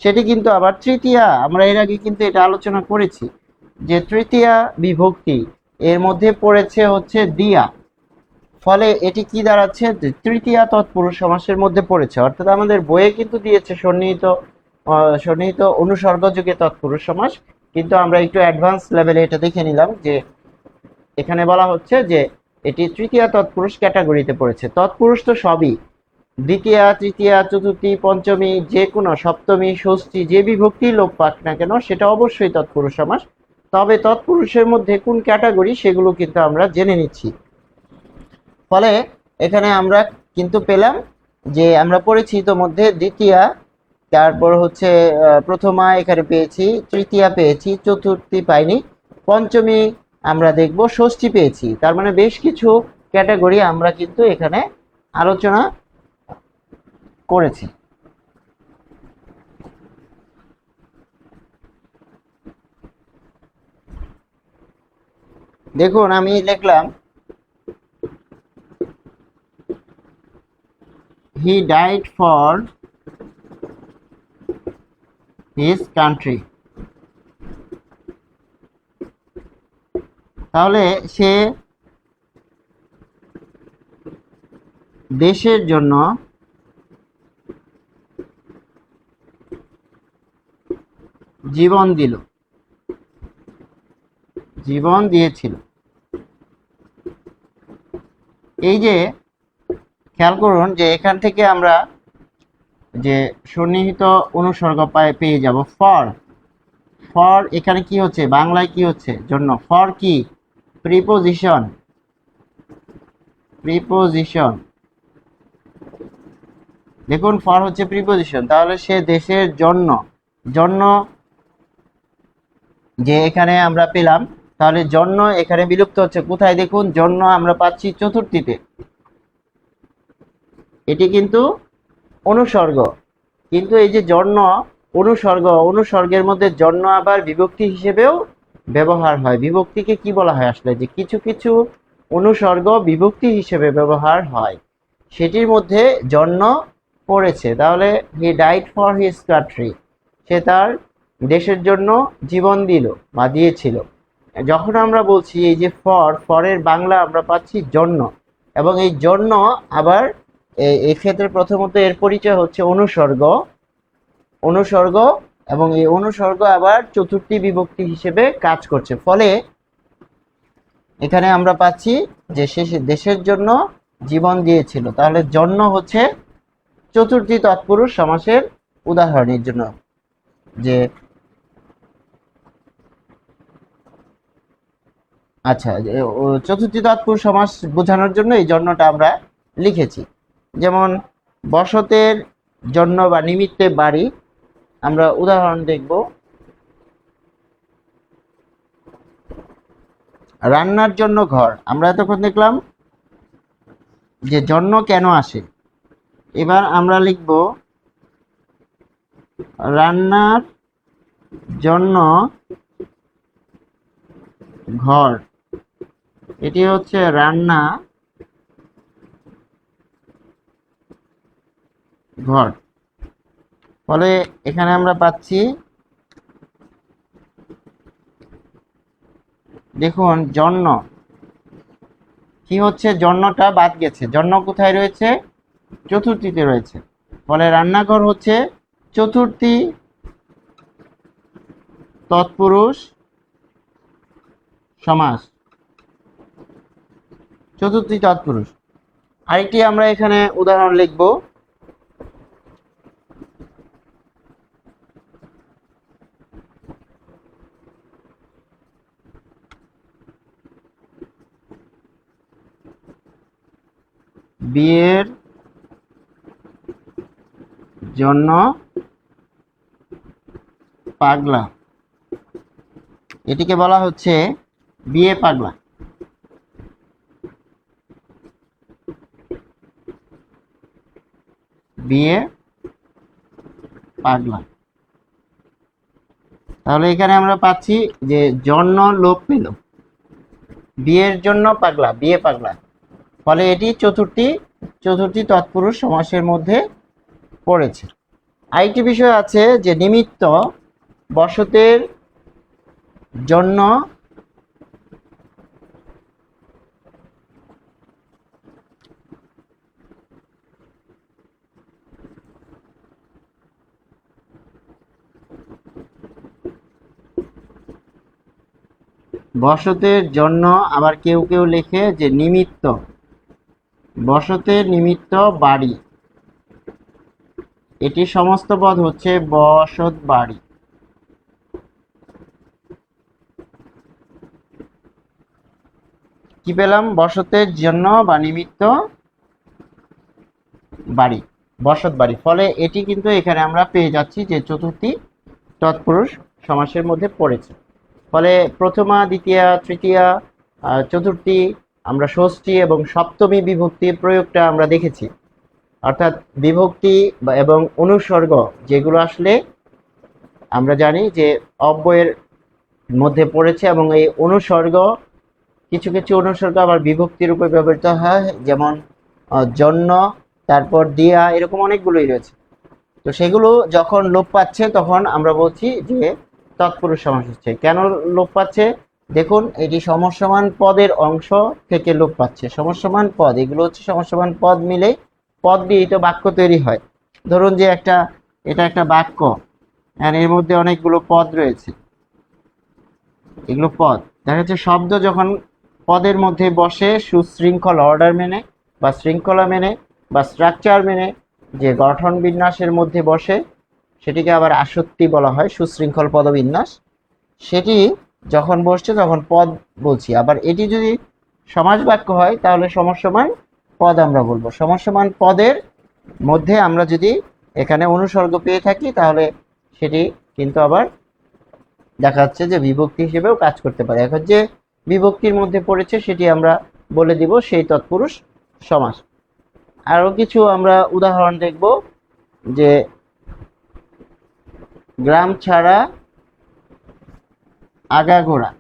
সেটি কিন্তু আবার তৃতীয়া। আমরা এর আগে কিন্তু এটা আলোচনা করেছি যে তৃতীয়া বিভক্তি এর মধ্যে পড়েছে হচ্ছে দিয়া। ফলে এটি কি দাঁড়াচ্ছে? যে তৃতীয়া তৎপুরুষ সমাসের মধ্যে পড়েছে। অর্থাৎ আমাদের বইয়ে কিন্তু দিয়েছে সন্নিহিত অনুসর্গ যুগে তৎপুরুষ সমাস, কিন্তু আমরা একটু অ্যাডভান্স লেভেলে এটা দেখে নিলাম যে এখানে বলা হচ্ছে যে এটি তৃতীয়া তৎপুরুষ ক্যাটাগরিতে পড়েছে। তৎপুরুষ তো সবই, দ্বিতীয়া, তৃতীয়া, চতুর্থী, পঞ্চমী, যে কোনো সপ্তমী, ষষ্ঠী, যে বিভক্তি লোপ পাক না কেন, সেটা অবশ্যই তৎপুরুষ সমাস। তবে তৎপুরুষের মধ্যে কোন ক্যাটাগরি, সেগুলো কিন্তু আমরা জেনে নিচ্ছি। ফলে এখানে আমরা কিন্তু পেলাম যে আমরা পড়েছি ইতোমধ্যে দ্বিতীয়া, তারপর হচ্ছে প্রথমা এখানে পেয়েছি, তৃতীয়া পেয়েছি, চতুর্থী পাইনি, পঞ্চমী আমরা দেখব, ষষ্ঠী পেয়েছি। তার মানে বেশ কিছু ক্যাটাগরি আমরা কিন্তু এখানে আলোচনা করেছি। দেখুন আমি লিখলাম, হি ডাইড ফর হিজ কান্ট্রি। তাহলে সে দেশের জন্য জীবন দিয়েছিল। এই যে খেয়াল করুন যে এখান থেকে আমরা যে সন্নিহিত অনুসর্গ পেয়ে যাব ফর। ফর এখানে কি হচ্ছে? বাংলায় কি হচ্ছে? জন্য। ফর কি? প্রিপোজিশন। দেখুন ফর হচ্ছে প্রিপোজিশন। তাহলে সে দেশের জন্য যে এখানে আমরা পেলাম, তাহলে জন্য এখানে বিলুপ্ত হচ্ছে কোথায়? দেখুন জন্য আমরা পাচ্ছি চতুর্থীতে। এটি কিন্তু অনুসর্গ, কিন্তু এই যে জন্য অনুসর্গের মধ্যে জন্য আবার বিভক্তি হিসেবেও ব্যবহার হয়। বিভক্তিকে কি বলা হয় আসলে? যে কিছু কিছু অনুসর্গ বিভক্তি হিসেবে ব্যবহার হয়, সেটির মধ্যে জন্য পড়েছে। তাহলে he died for his country, সে তার দেশের জন্য জীবন দিল বা দিয়েছিল। যখন আমরা বলছি এই যে ফরের বাংলা আমরা পাচ্ছি জন্য, এবং এই জন্য আবার এই ক্ষেত্রে প্রথমত এর পরিচয় হচ্ছে অনুসর্গ, এবং এই অনুসর্গ আবার চতুর্থী বিভক্তি হিসেবে কাজ করছে। ফলে এখানে আমরা পাচ্ছি যে সে দেশের জন্য জীবন দিয়েছিল। তাহলে জন্য হচ্ছে চতুর্থী তৎপুরুষ সমাসের উদাহরণের জন্য। যে আচ্ছা, চতুর্থী তৎপুরুষ সমাস বোঝানোর জন্য এই জন্যটা আমরা লিখেছি। যেমন বসতের জন্য বা নিমিত্তে বাড়ি, আমরা উদাহরণ দেখব। রান্নার জন্য ঘর, আমরা এতক্ষণ দেখলাম যে জন্য কেন আসে। এবার আমরা লিখব রান্নার জন্য ঘর, এটি হচ্ছে রান্না ঘর। ফলে এখানে আমরা পাচ্ছি, দেখুন জন্য কি হচ্ছে, জন্যটা বাদ গেছে, জন্য কোথায় রয়েছে, চতুর্থীতে রয়েছে। ফলে রান্নাঘর হচ্ছে চতুর্থী তৎপুরুষ সমাস, চতুর্থী তৎপুরুষ। আরেকটি আমরা এখানে উদাহরণ লিখব, বিয়ের জন্য পাগলা, এটিকে বলা হচ্ছে বিয়ে পাগলা। বিয়ে পাগলা। তাহলে এখানে আমরা পাচ্ছি যে জন্য লোপ পেল, বিয়ের জন্য পাগলা, বিয়ে পাগলা। ফলে এটি চতুর্থী তৎপুরুষ সমাসের মধ্যে পড়েছে। আরেকটি বিষয় আছে যে নিমিত্ত বসতের জন্য বসতের জন্য, আবার কেউ কেউ লেখে যে নিমিত্ত, বসতের নিমিত্ত বাড়ি, এটি সমস্ত পদ হচ্ছে বসত বাড়ি। কি পেলাম, বসতের জন্য বা নিমিত্ত বাড়ি, বসত বাড়ি। ফলে এটি কিন্তু এখানে আমরা পেয়ে যাচ্ছি যে চতুর্থী তৎপুরুষ সমাসের মধ্যে পড়েছে। ফলে প্রথমা, দ্বিতীয়া, তৃতীয়া, চতুর্থী, আমরা ষষ্ঠী এবং সপ্তমী বিভক্তির প্রয়োগটা আমরা দেখেছি। অর্থাৎ বিভক্তি এবং অনুসর্গ যেগুলো আসলে আমরা জানি যে অব্যয়ের মধ্যে পড়েছে, এবং এই অনুসর্গ কিছু কিছু অনুসর্গ আবার বিভক্তির রূপে ব্যবহৃত হয়, যেমন জন্য, তারপর দিয়া, এরকম অনেকগুলোই রয়েছে। তো সেগুলো যখন লোপ পাচ্ছে তখন আমরা বলছি যে তৎপুরুষ সমাস হচ্ছে। কেন লোপ পাচ্ছে, দেখুন এটি সমসমান পদের অংশ থেকে লোপ পাচ্ছে। সমসমান পদ, এগুলো হচ্ছে সমসমান পদ মিলে পদ বিহিত বাক্য তৈরি হয়। ধরুন যে এটা একটা বাক্য, এর মধ্যে অনেকগুলো পদ রয়েছে, এগুলো পদ। দেখা যাচ্ছে শব্দ যখন পদের মধ্যে বসে সুশৃঙ্খল অর্ডার মেনে বা শৃঙ্খলা মেনে বা স্ট্রাকচার মেনে, যে গঠন বিন্যাসের মধ্যে বসে, সেটিকে আবার আসক্তি বলা হয়, সুশৃঙ্খল পদবিন্যাস। সেটি যখন বসছে তখন পদ বলছি। আবার এটি যদি সমাস বাক্য হয় তাহলে সমসমান পদ আমরা বলবো। সমসমান পদের মধ্যে আমরা যদি এখানে অনুসর্গ পেয়ে থাকি তাহলে সেটি কিন্তু আবার দেখা যাচ্ছে যে বিভক্তি হিসেবেও কাজ করতে পারে। এখন যে বিভক্তির মধ্যে পড়েছে সেটি আমরা বলে দিব সেই তৎপুরুষ সমাস। আরো কিছু আমরা উদাহরণ দেখব, যে গ্রাম ছাড়া আগাগোড়া,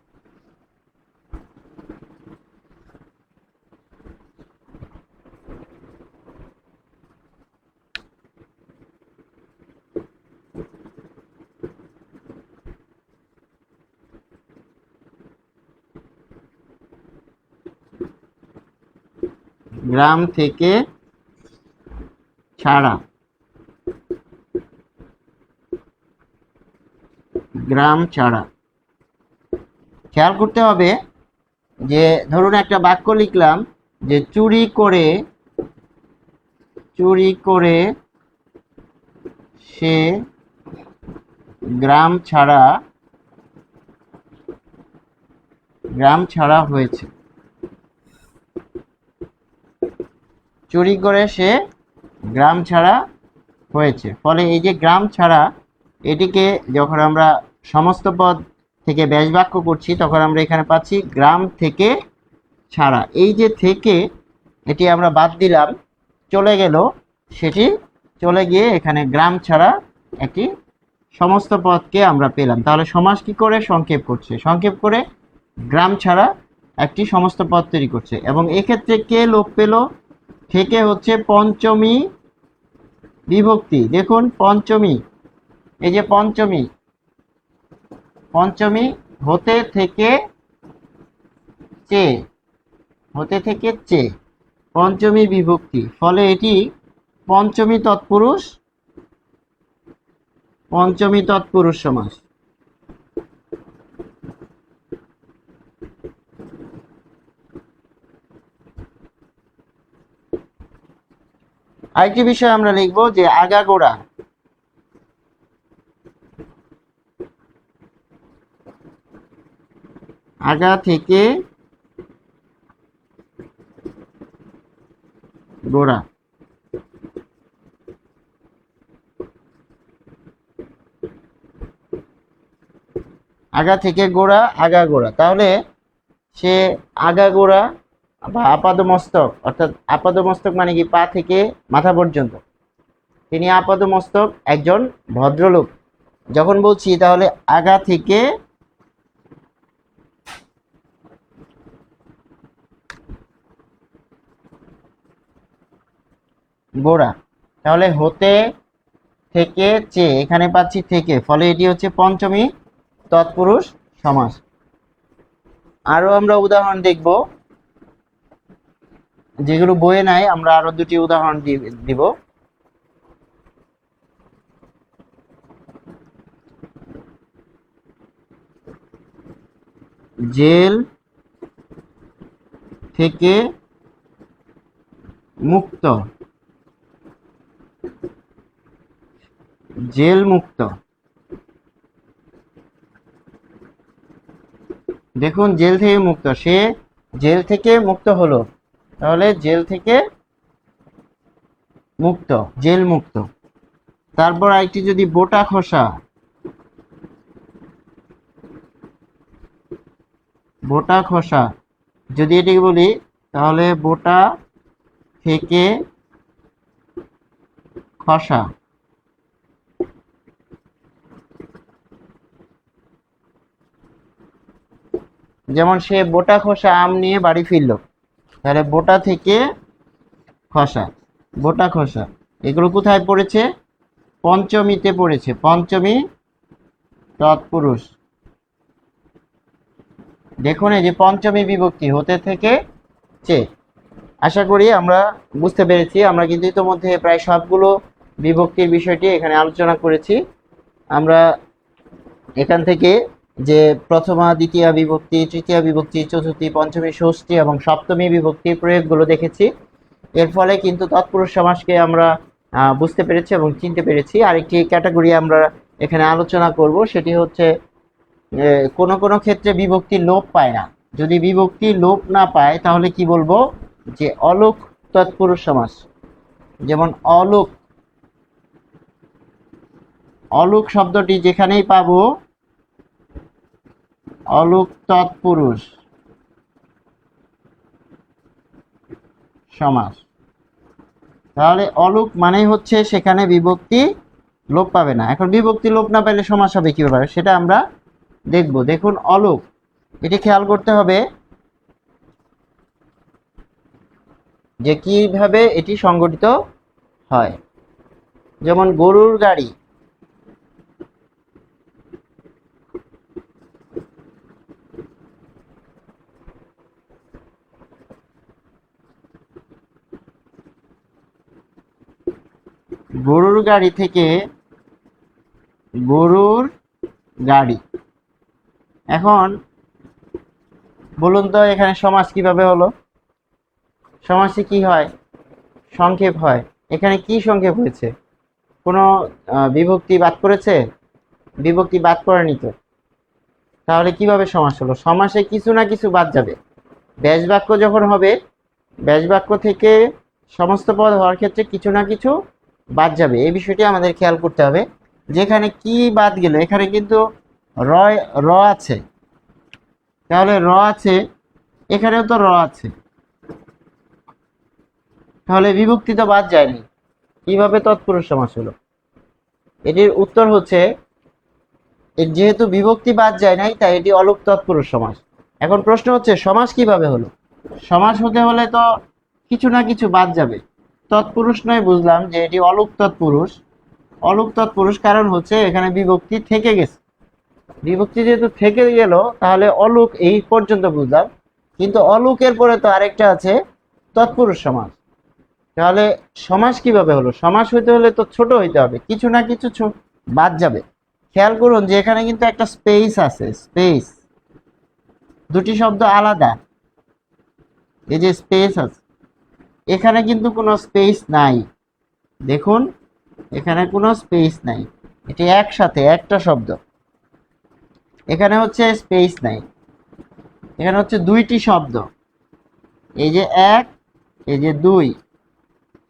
গ্রাম থেকে ছাড়া, গ্রাম ছাড়া। খেয়াল করতে হবে যে ধরুন একটা বাক্য লিখলাম যে চুরি করে সে গ্রাম ছাড়া হয়েছে। চুরি করে সে গ্রাম ছাড়া হয়েছে। ফলে এই যে গ্রাম ছাড়া, এটিকে যখন আমরা সমস্ত পদ থেকে ব্যাস বাক্য করছি তখন আমরা এখানে পাচ্ছি গ্রাম থেকে ছাড়া। এই যে থেকে, এটি আমরা বাদ দিলাম, চলে গেল, সেটি চলে গিয়ে এখানে গ্রাম ছাড়া একটি সমস্ত পদকে আমরা পেলাম। তাহলে সমাস কি করে সংক্ষেপ করছে, সংক্ষেপ করে গ্রাম ছাড়া একটি সমস্ত পদ তৈরি করছে। এবং এক্ষেত্রে কে লোপ পেল, থেকে হচ্ছে পঞ্চমী বিভক্তি। দেখুন পঞ্চমী, এই যে পঞ্চমী, পঞ্চমী হতে থেকে চে, হতে থেকে চে, পঞ্চমী বিভক্তি, ফলে এটি পঞ্চমী তৎপুরুষ, পঞ্চমী তৎপুরুষ সমাস। আরেকটি বিষয় আমরা লিখব যে আগাগোড়া, আগা থেকে গোড়া, আগা থেকে গোড়া, আগাগোড়া। তাহলে সে আগাগোড়া বা আপাদমস্তক, অর্থাৎ আপাদমস্তক মানে কি পা থেকে মাথা পর্যন্ত, তিনি আপাদমস্তক একজন ভদ্রলোক যখন বলছি, তাহলে আগা থেকে গোড়া, তাহলে হতে থেকে চে, এখানে পাচ্ছি থেকে, ফলে এটি হচ্ছে পঞ্চমী তৎপুরুষ সমাস। আরো আমরা উদাহরণ দেখব, যেগুলো বইয়ে নাই, আমরা আরো দুটি উদাহরণ দিব। জেল থেকে মুক্ত, জেল মুক্ত। দেখুন জেল থেকে মুক্ত, সে জেল থেকে মুক্ত হলো, তাহলে জেল থেকে মুক্ত, জেল মুক্ত। তারপর আরেকটি যদি বোটা খসা, বোটা খসা যদি এটিকে বলি, তাহলে বোটা থেকে খসা। যেমন সে বোটা খসা আম নিয়ে বাড়ি ফিরল, তাহলে বোটা থেকে খসা, বোটা খসা। এগুলো কোথায় পড়েছে, পঞ্চমীতে পড়েছে, পঞ্চমী তৎপুরুষ। দেখুন এই যে পঞ্চমী বিভক্তি, হতে থেকে চে। আশা করি আমরা বুঝতে পেরেছি। আমরা কিন্তু ইতিমধ্যে প্রায় সবগুলো বিভক্তির বিষয়টি এখানে আলোচনা করেছি। আমরা এখান থেকে যে প্রথমা, দ্বিতীয় বিভক্তি, তৃতীয় বিভক্তি, চতুর্থী, পঞ্চমী, ষষ্ঠী এবং সপ্তমী বিভক্তির প্রয়োগগুলো দেখেছি। এর ফলে কিন্তু তৎপুরুষ সমাসকে আমরা বুঝতে পেরেছি এবং চিনতে পেরেছি। আরেকটি ক্যাটাগরি আমরা এখানে আলোচনা করব, সেটি হচ্ছে কোন কোন ক্ষেত্রে বিভক্তি লোপ পায় না। যদি বিভক্তি লোপ না পায় তাহলে কি বলবো, যে অলোক তৎপুরুষ সমাস। যেমন অলোক, অলোক শব্দটি যেখানেই পাবো, অলোক তৎপুরুষ সমাস। তাহলে অলোক মানেই হচ্ছে সেখানে বিভক্তি লোপ পাবে না। এখন বিভক্তি লোপ না পেলে সমাস হবে কিভাবে, সেটা আমরা দেখব। দেখুন অলোক, এটি খেয়াল করতে হবে যে কিভাবে এটি সংগঠিত হয়। যেমন গরুর গাড়ি, গরুর গাড়ি থেকে গরুর গাড়ি। এখন বলুন তো এখানে সমাস কিভাবে হলো, সমাসে কি হয়, সংক্ষেপ হয়। এখানে কি সংক্ষেপ হয়েছে, কোনো বিভক্তি বাদ করেছে, বিভক্তি বাদ করেনি তো, তাহলে কিভাবে সমাস হলো, সমাসে কিছু না কিছু বাদ যাবে। ব্যাস বাক্য যখন হবে, ব্যাস বাক্য থেকে সমস্ত পদ হওয়ার ক্ষেত্রে কিছু না কিছু বাদ যাবে। এই বিষয়টি আমাদের খেয়াল করতে হবে। যেখানে কি বাদ গেল, এখানে কিন্তু র আছে, তাহলে র আছে, এখানেও তো র আছে, তাহলে বিভক্তি তো বাদ যায়নি, কিভাবে তৎপুরুষ সমাস হলো। এটির উত্তর হচ্ছে এর যেহেতু বিভক্তি বাদ যায় নাই, তাই এটি অলুক তৎপুরুষ সমাস। এখন প্রশ্ন হচ্ছে সমাস কিভাবে হলো? সমাস হতে হলে তো কিছু না কিছু বাদ যাবে। তৎপুরুষ নয় বুঝলাম যে এটি অলুক তৎপুরুষ। অলুক তৎপুরুষ কারণ হচ্ছে এখানে বিভক্তি থেকে গেছে। বিভক্তি যেহেতু থেকে গেল, তাহলে অলুক এই পর্যন্ত বুঝলাম। কিন্তু অলুকের পরে তো আরেকটা আছে, তৎপুরুষ সমাস। তাহলে সমাস কিভাবে হলো? সমাস হইতে হলে তো ছোট হইতে হবে, কিছু না কিছু বাদ যাবে। খেয়াল করুন যে এখানে কিন্তু একটা স্পেস আছে, স্পেস। দুটি শব্দ আলাদা, এই যে স্পেস আছে, এখানে কিন্তু কোনো স্পেস নাই। দেখুন, এখানে কোনো স্পেস নাই, এটি একসাথে একটা শব্দ। এখানে হচ্ছে স্পেস নাই, এখানে হচ্ছে দুইটি শব্দ, এই যে এক, এই যে দুই।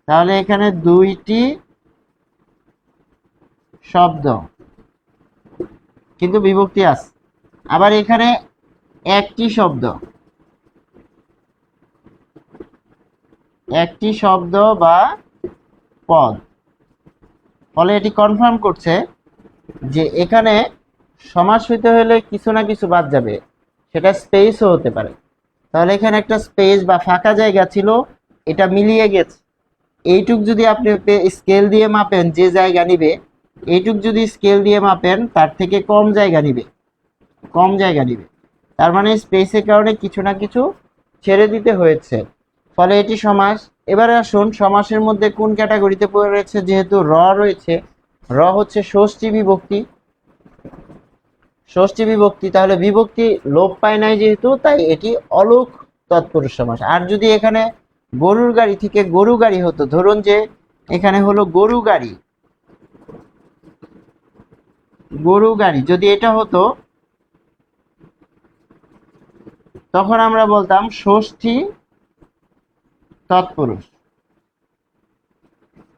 তাহলে এখানে দুইটি শব্দ, কিন্তু বিভক্তি আছে। আবার এখানে একটি শব্দ, একটি শব্দ বা পদ। ফলে এটি কনফার্ম করছে যে এখানে সমাস হইতে হলে কিছু না কিছু বাদ যাবে, সেটা স্পেসও হতে পারে। তাহলে এখানে একটা স্পেস বা ফাঁকা জায়গা ছিল, এটা মিলিয়ে গেছে। এইটুক যদি আপনি স্কেল দিয়ে মাপেন, যে জায়গা নিবে, এইটুক যদি স্কেল দিয়ে মাপেন, তার থেকে কম জায়গা নিবে, কম জায়গা নিবে। তার মানে স্পেসের কারণে কিছু না কিছু ছেড়ে দিতে হয়েছে, ফলে এটি সমাস। এবারে আসুন সমাসের মধ্যে কোন ক্যাটাগরিতে পড়েছে। যেহেতু র রয়েছে, র হচ্ছে ষষ্ঠী বিভক্তি। ষষ্ঠী বিভক্তি, তাহলে বিভক্তি লোপ পায় নাই যেহেতু, তাই এটি অলুক তৎপুরুষ সমাস। আর যদি এখানে গরুর গাড়ি থেকে গরু গাড়ি হতো, ধরুন যে এখানে হলো গরু গাড়ি, গরু গাড়ি যদি এটা হতো, তখন আমরা বলতাম ষষ্ঠী তৎপুরুষ।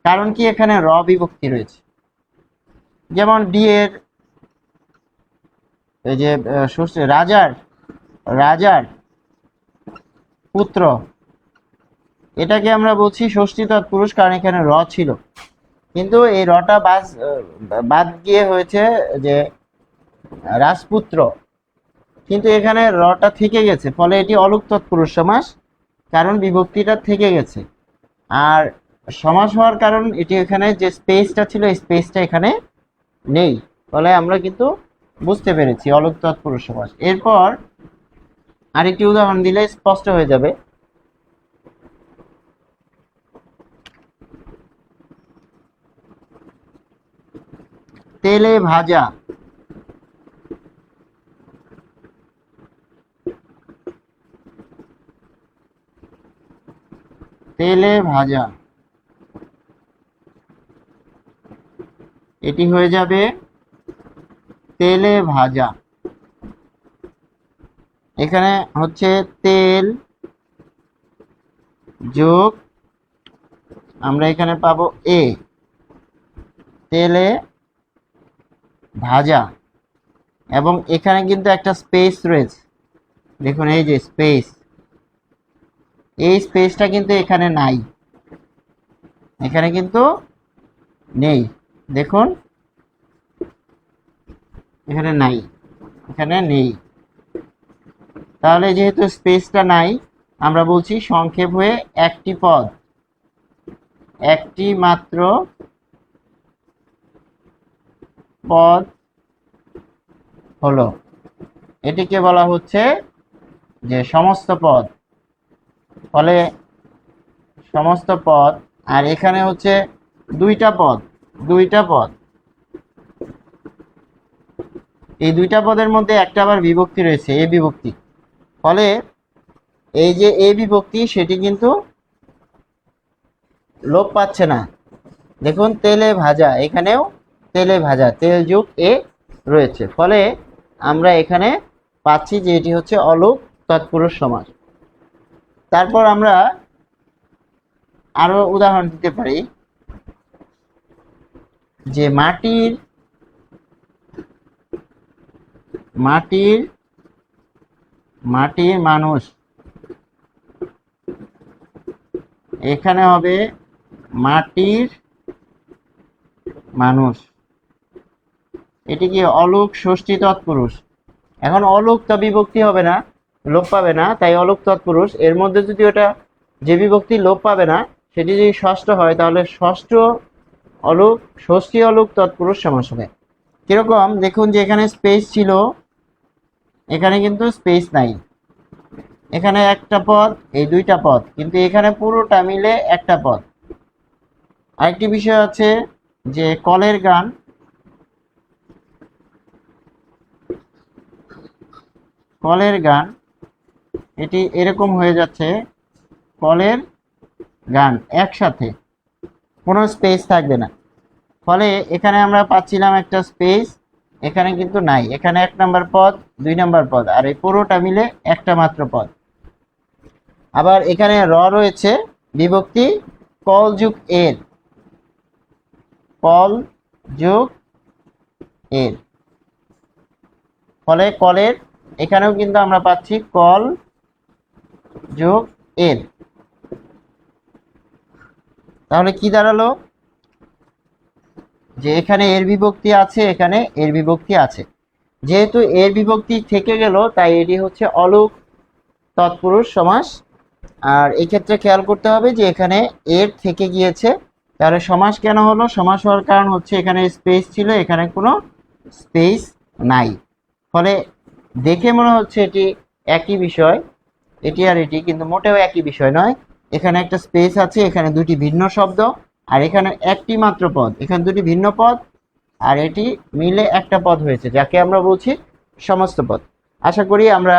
কারণ কি, এখানে র বিভক্তি রয়েছে। যেমন এর এই যে ষষ্ঠী, রাজার, রাজার পুত্র, এটাকে আমরা বলছি ষষ্ঠী তৎপুরুষ, কারণ এখানে র ছিল। কিন্তু এই রটা বাদ গিয়ে হয়েছে যে রাজপুত্র, কিন্তু এখানে রটা থেকে গেছে, ফলে এটি অলুক তৎপুরুষ সমাস, কারণ বিভক্তিটা থেকে গেছে। আর সমাস হওয়ার কারণ এটি এখানে যে স্পেসটা ছিল, এই স্পেসটা এখানে নেই, ফলে আমরা কিন্তু বুঝতে পেরেছি অলুক তৎপুরুষ সমাস। এরপর আরেকটি উদাহরণ দিলে স্পষ্ট হয়ে যাবে। তেলে ভাজা, তেলে ভাজা, এটি হয়ে যাবে তেলে ভাজা। এখানে হচ্ছে তেল যোগ, আমরা এখানে পাবো এ, তেলে ভাজা। এবং এখানে কিন্তু একটা স্পেস রয়েছে, দেখুন এই যে স্পেস, এই স্পেসটা কিন্তু এখানে নাই, এখানে কিন্তু নেই। দেখুন এখানে নাই, এখানে নেই। তাহলে যেহেতু স্পেসটা নাই, আমরা বলছি সংক্ষেপ হয়ে একটি পদ, একটি মাত্র পদ হলো। এটিকে বলা হচ্ছে যে সমস্ত পদ। ফলে সমস্ত পদ, আর এখানে হচ্ছে দুইটা পদ, দুইটা পদ। এই দুইটা পদের মধ্যে একটা আবার বিভক্তি রয়েছে, এ বিভক্তি। ফলে এই যে এ বিভক্তি, সেটি কিন্তু লোপ পাচ্ছে না। দেখুন তেলে ভাজা, এখানেও তেলে ভাজা, তেল যুগ এ রয়েছে। ফলে আমরা এখানে পাচ্ছি যে এটি হচ্ছে অলুক তৎপুরুষ সমাস। তারপর আমরা আরো উদাহরণ দিতে পারি যে মাটির, মাটির, মাটির মানুষ, এখানে হবে মাটির মানুষ। এটি কি অলুক ষষ্ঠী তৎপুরুষ। এখন অলুক তো বিভক্তি হবে না, লোপ পাবে না, তাই অলুক তৎপুরুষ। এর মধ্যে যদি ওটা যে বিভক্তি লোপ পাবে না সেটি যদি ষষ্ঠ হয় তাহলে ষষ্ঠ অলুক ষষ্ঠী অলুক তৎপুরুষ সমাস হবে। কিরকম দেখুন, যে এখানে স্পেস ছিল, এখানে কিন্তু স্পেস নাই, এখানে একটা পদ, এই দুইটা পদ, কিন্তু এখানে পুরোটা মিলে একটা পদ। আরেকটি বিষয় আছে যে কলের গান, কলের গান এটি এরকম হয়ে যাচ্ছে, কলের গান একসাথে, কোনো স্পেস থাকবে না। ফলে এখানে আমরা পাচ্ছিলাম একটা স্পেস, এখানে কিন্তু নাই, এখানে 1 নম্বর পদ 2 নম্বর পদ, আর এই পুরোটা মিলে একটা মাত্র পদ। আবার এখানে র রয়েছে বিভক্তি কল যুগ এর, কল যুগ এর, ফলে কলের এখানেও কিন্তু আমরা পাচ্ছি কল যোগ এর। তাহলে কি দাঁড়ালো, যে এখানে এর বিভক্তি আছে, এখানে এর বিভক্তি আছে, যেহেতু এর বিভক্তি থেকে গেল তাই এটি হচ্ছে অলুক তৎপুরুষ সমাস। আর এই ক্ষেত্রে খেয়াল করতে হবে যে এখানে এর থেকে গিয়েছে, তাহলে সমাস কেন হলো, সমাস হওয়ার কারণ হচ্ছে এখানে স্পেস ছিল, এখানে কোনো স্পেস নাই। ফলে দেখে মনে হচ্ছে এটি একই বিষয়, এটি আর এটি কিন্তু মোটেও একই বিষয় নয়। এখানে একটা স্পেস আছে, এখানে দুটি ভিন্ন শব্দ, আর এখানে একটি মাত্র পদ, এখানে দুটি ভিন্ন পদ, আর এটি মিলে একটা পদ হয়েছে, যাকে আমরা বলছি সমস্ত পদ। আশা করি আমরা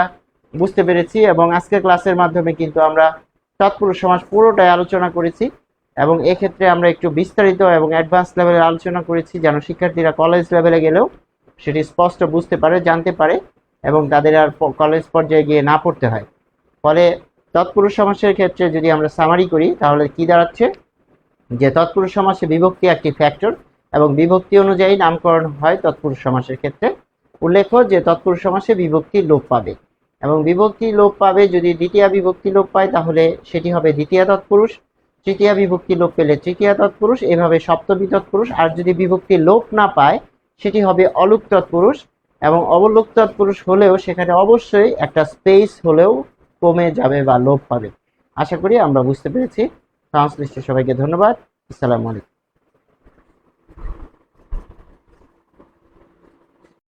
বুঝতে পেরেছি, এবং আজকের ক্লাসের মাধ্যমে কিন্তু আমরা তৎপুরুষ সমাস পুরোটাই আলোচনা করেছি, এবং এক্ষেত্রে আমরা একটু বিস্তারিত এবং অ্যাডভান্স লেভেলে আলোচনা করেছি, যেন শিক্ষার্থীরা কলেজ লেভেলে গেলেও সেটি স্পষ্ট বুঝতে পারে, জানতে পারে, এবং তাদের আর কলেজ পর্যায়ে গিয়ে না পড়তে হয়। ফলে তৎপুরুষ সমাসের ক্ষেত্রে যদি আমরা সামারি করি তাহলে কি দাঁড়াচ্ছে, যে তৎপুরুষ সমাসে বিভক্তি একটি ফ্যাক্টর, এবং বিভক্তি অনুযায়ী নামকরণ হয় তৎপুরুষ সমাসের ক্ষেত্রে। উল্লেখ্য যে তৎপুরুষ সমাসে বিভক্তি লোপ পাবে, এবং বিভক্তি লোপ পাবে যদি দ্বিতীয় বিভক্তি লোপ পায় তাহলে সেটি হবে দ্বিতীয় তৎপুরুষ, তৃতীয় বিভক্তি লোপ পেলে তৃতীয় তৎপুরুষ, এভাবে সপ্তমী তৎপুরুষ। আর যদি বিভক্তি লোপ না পায় সেটি হবে অলুক তৎপুরুষ, এবং অবলুক তৎপুরুষ হলেও সেখানে অবশ্যই একটা স্পেস হলেও কমে যাবে বা লোপ পাবে। আশা করি আমরা বুঝতে পেরেছি। সংশ্লিষ্ট সবাইকে ধন্যবাদ। আসসালামু আলাইকুম।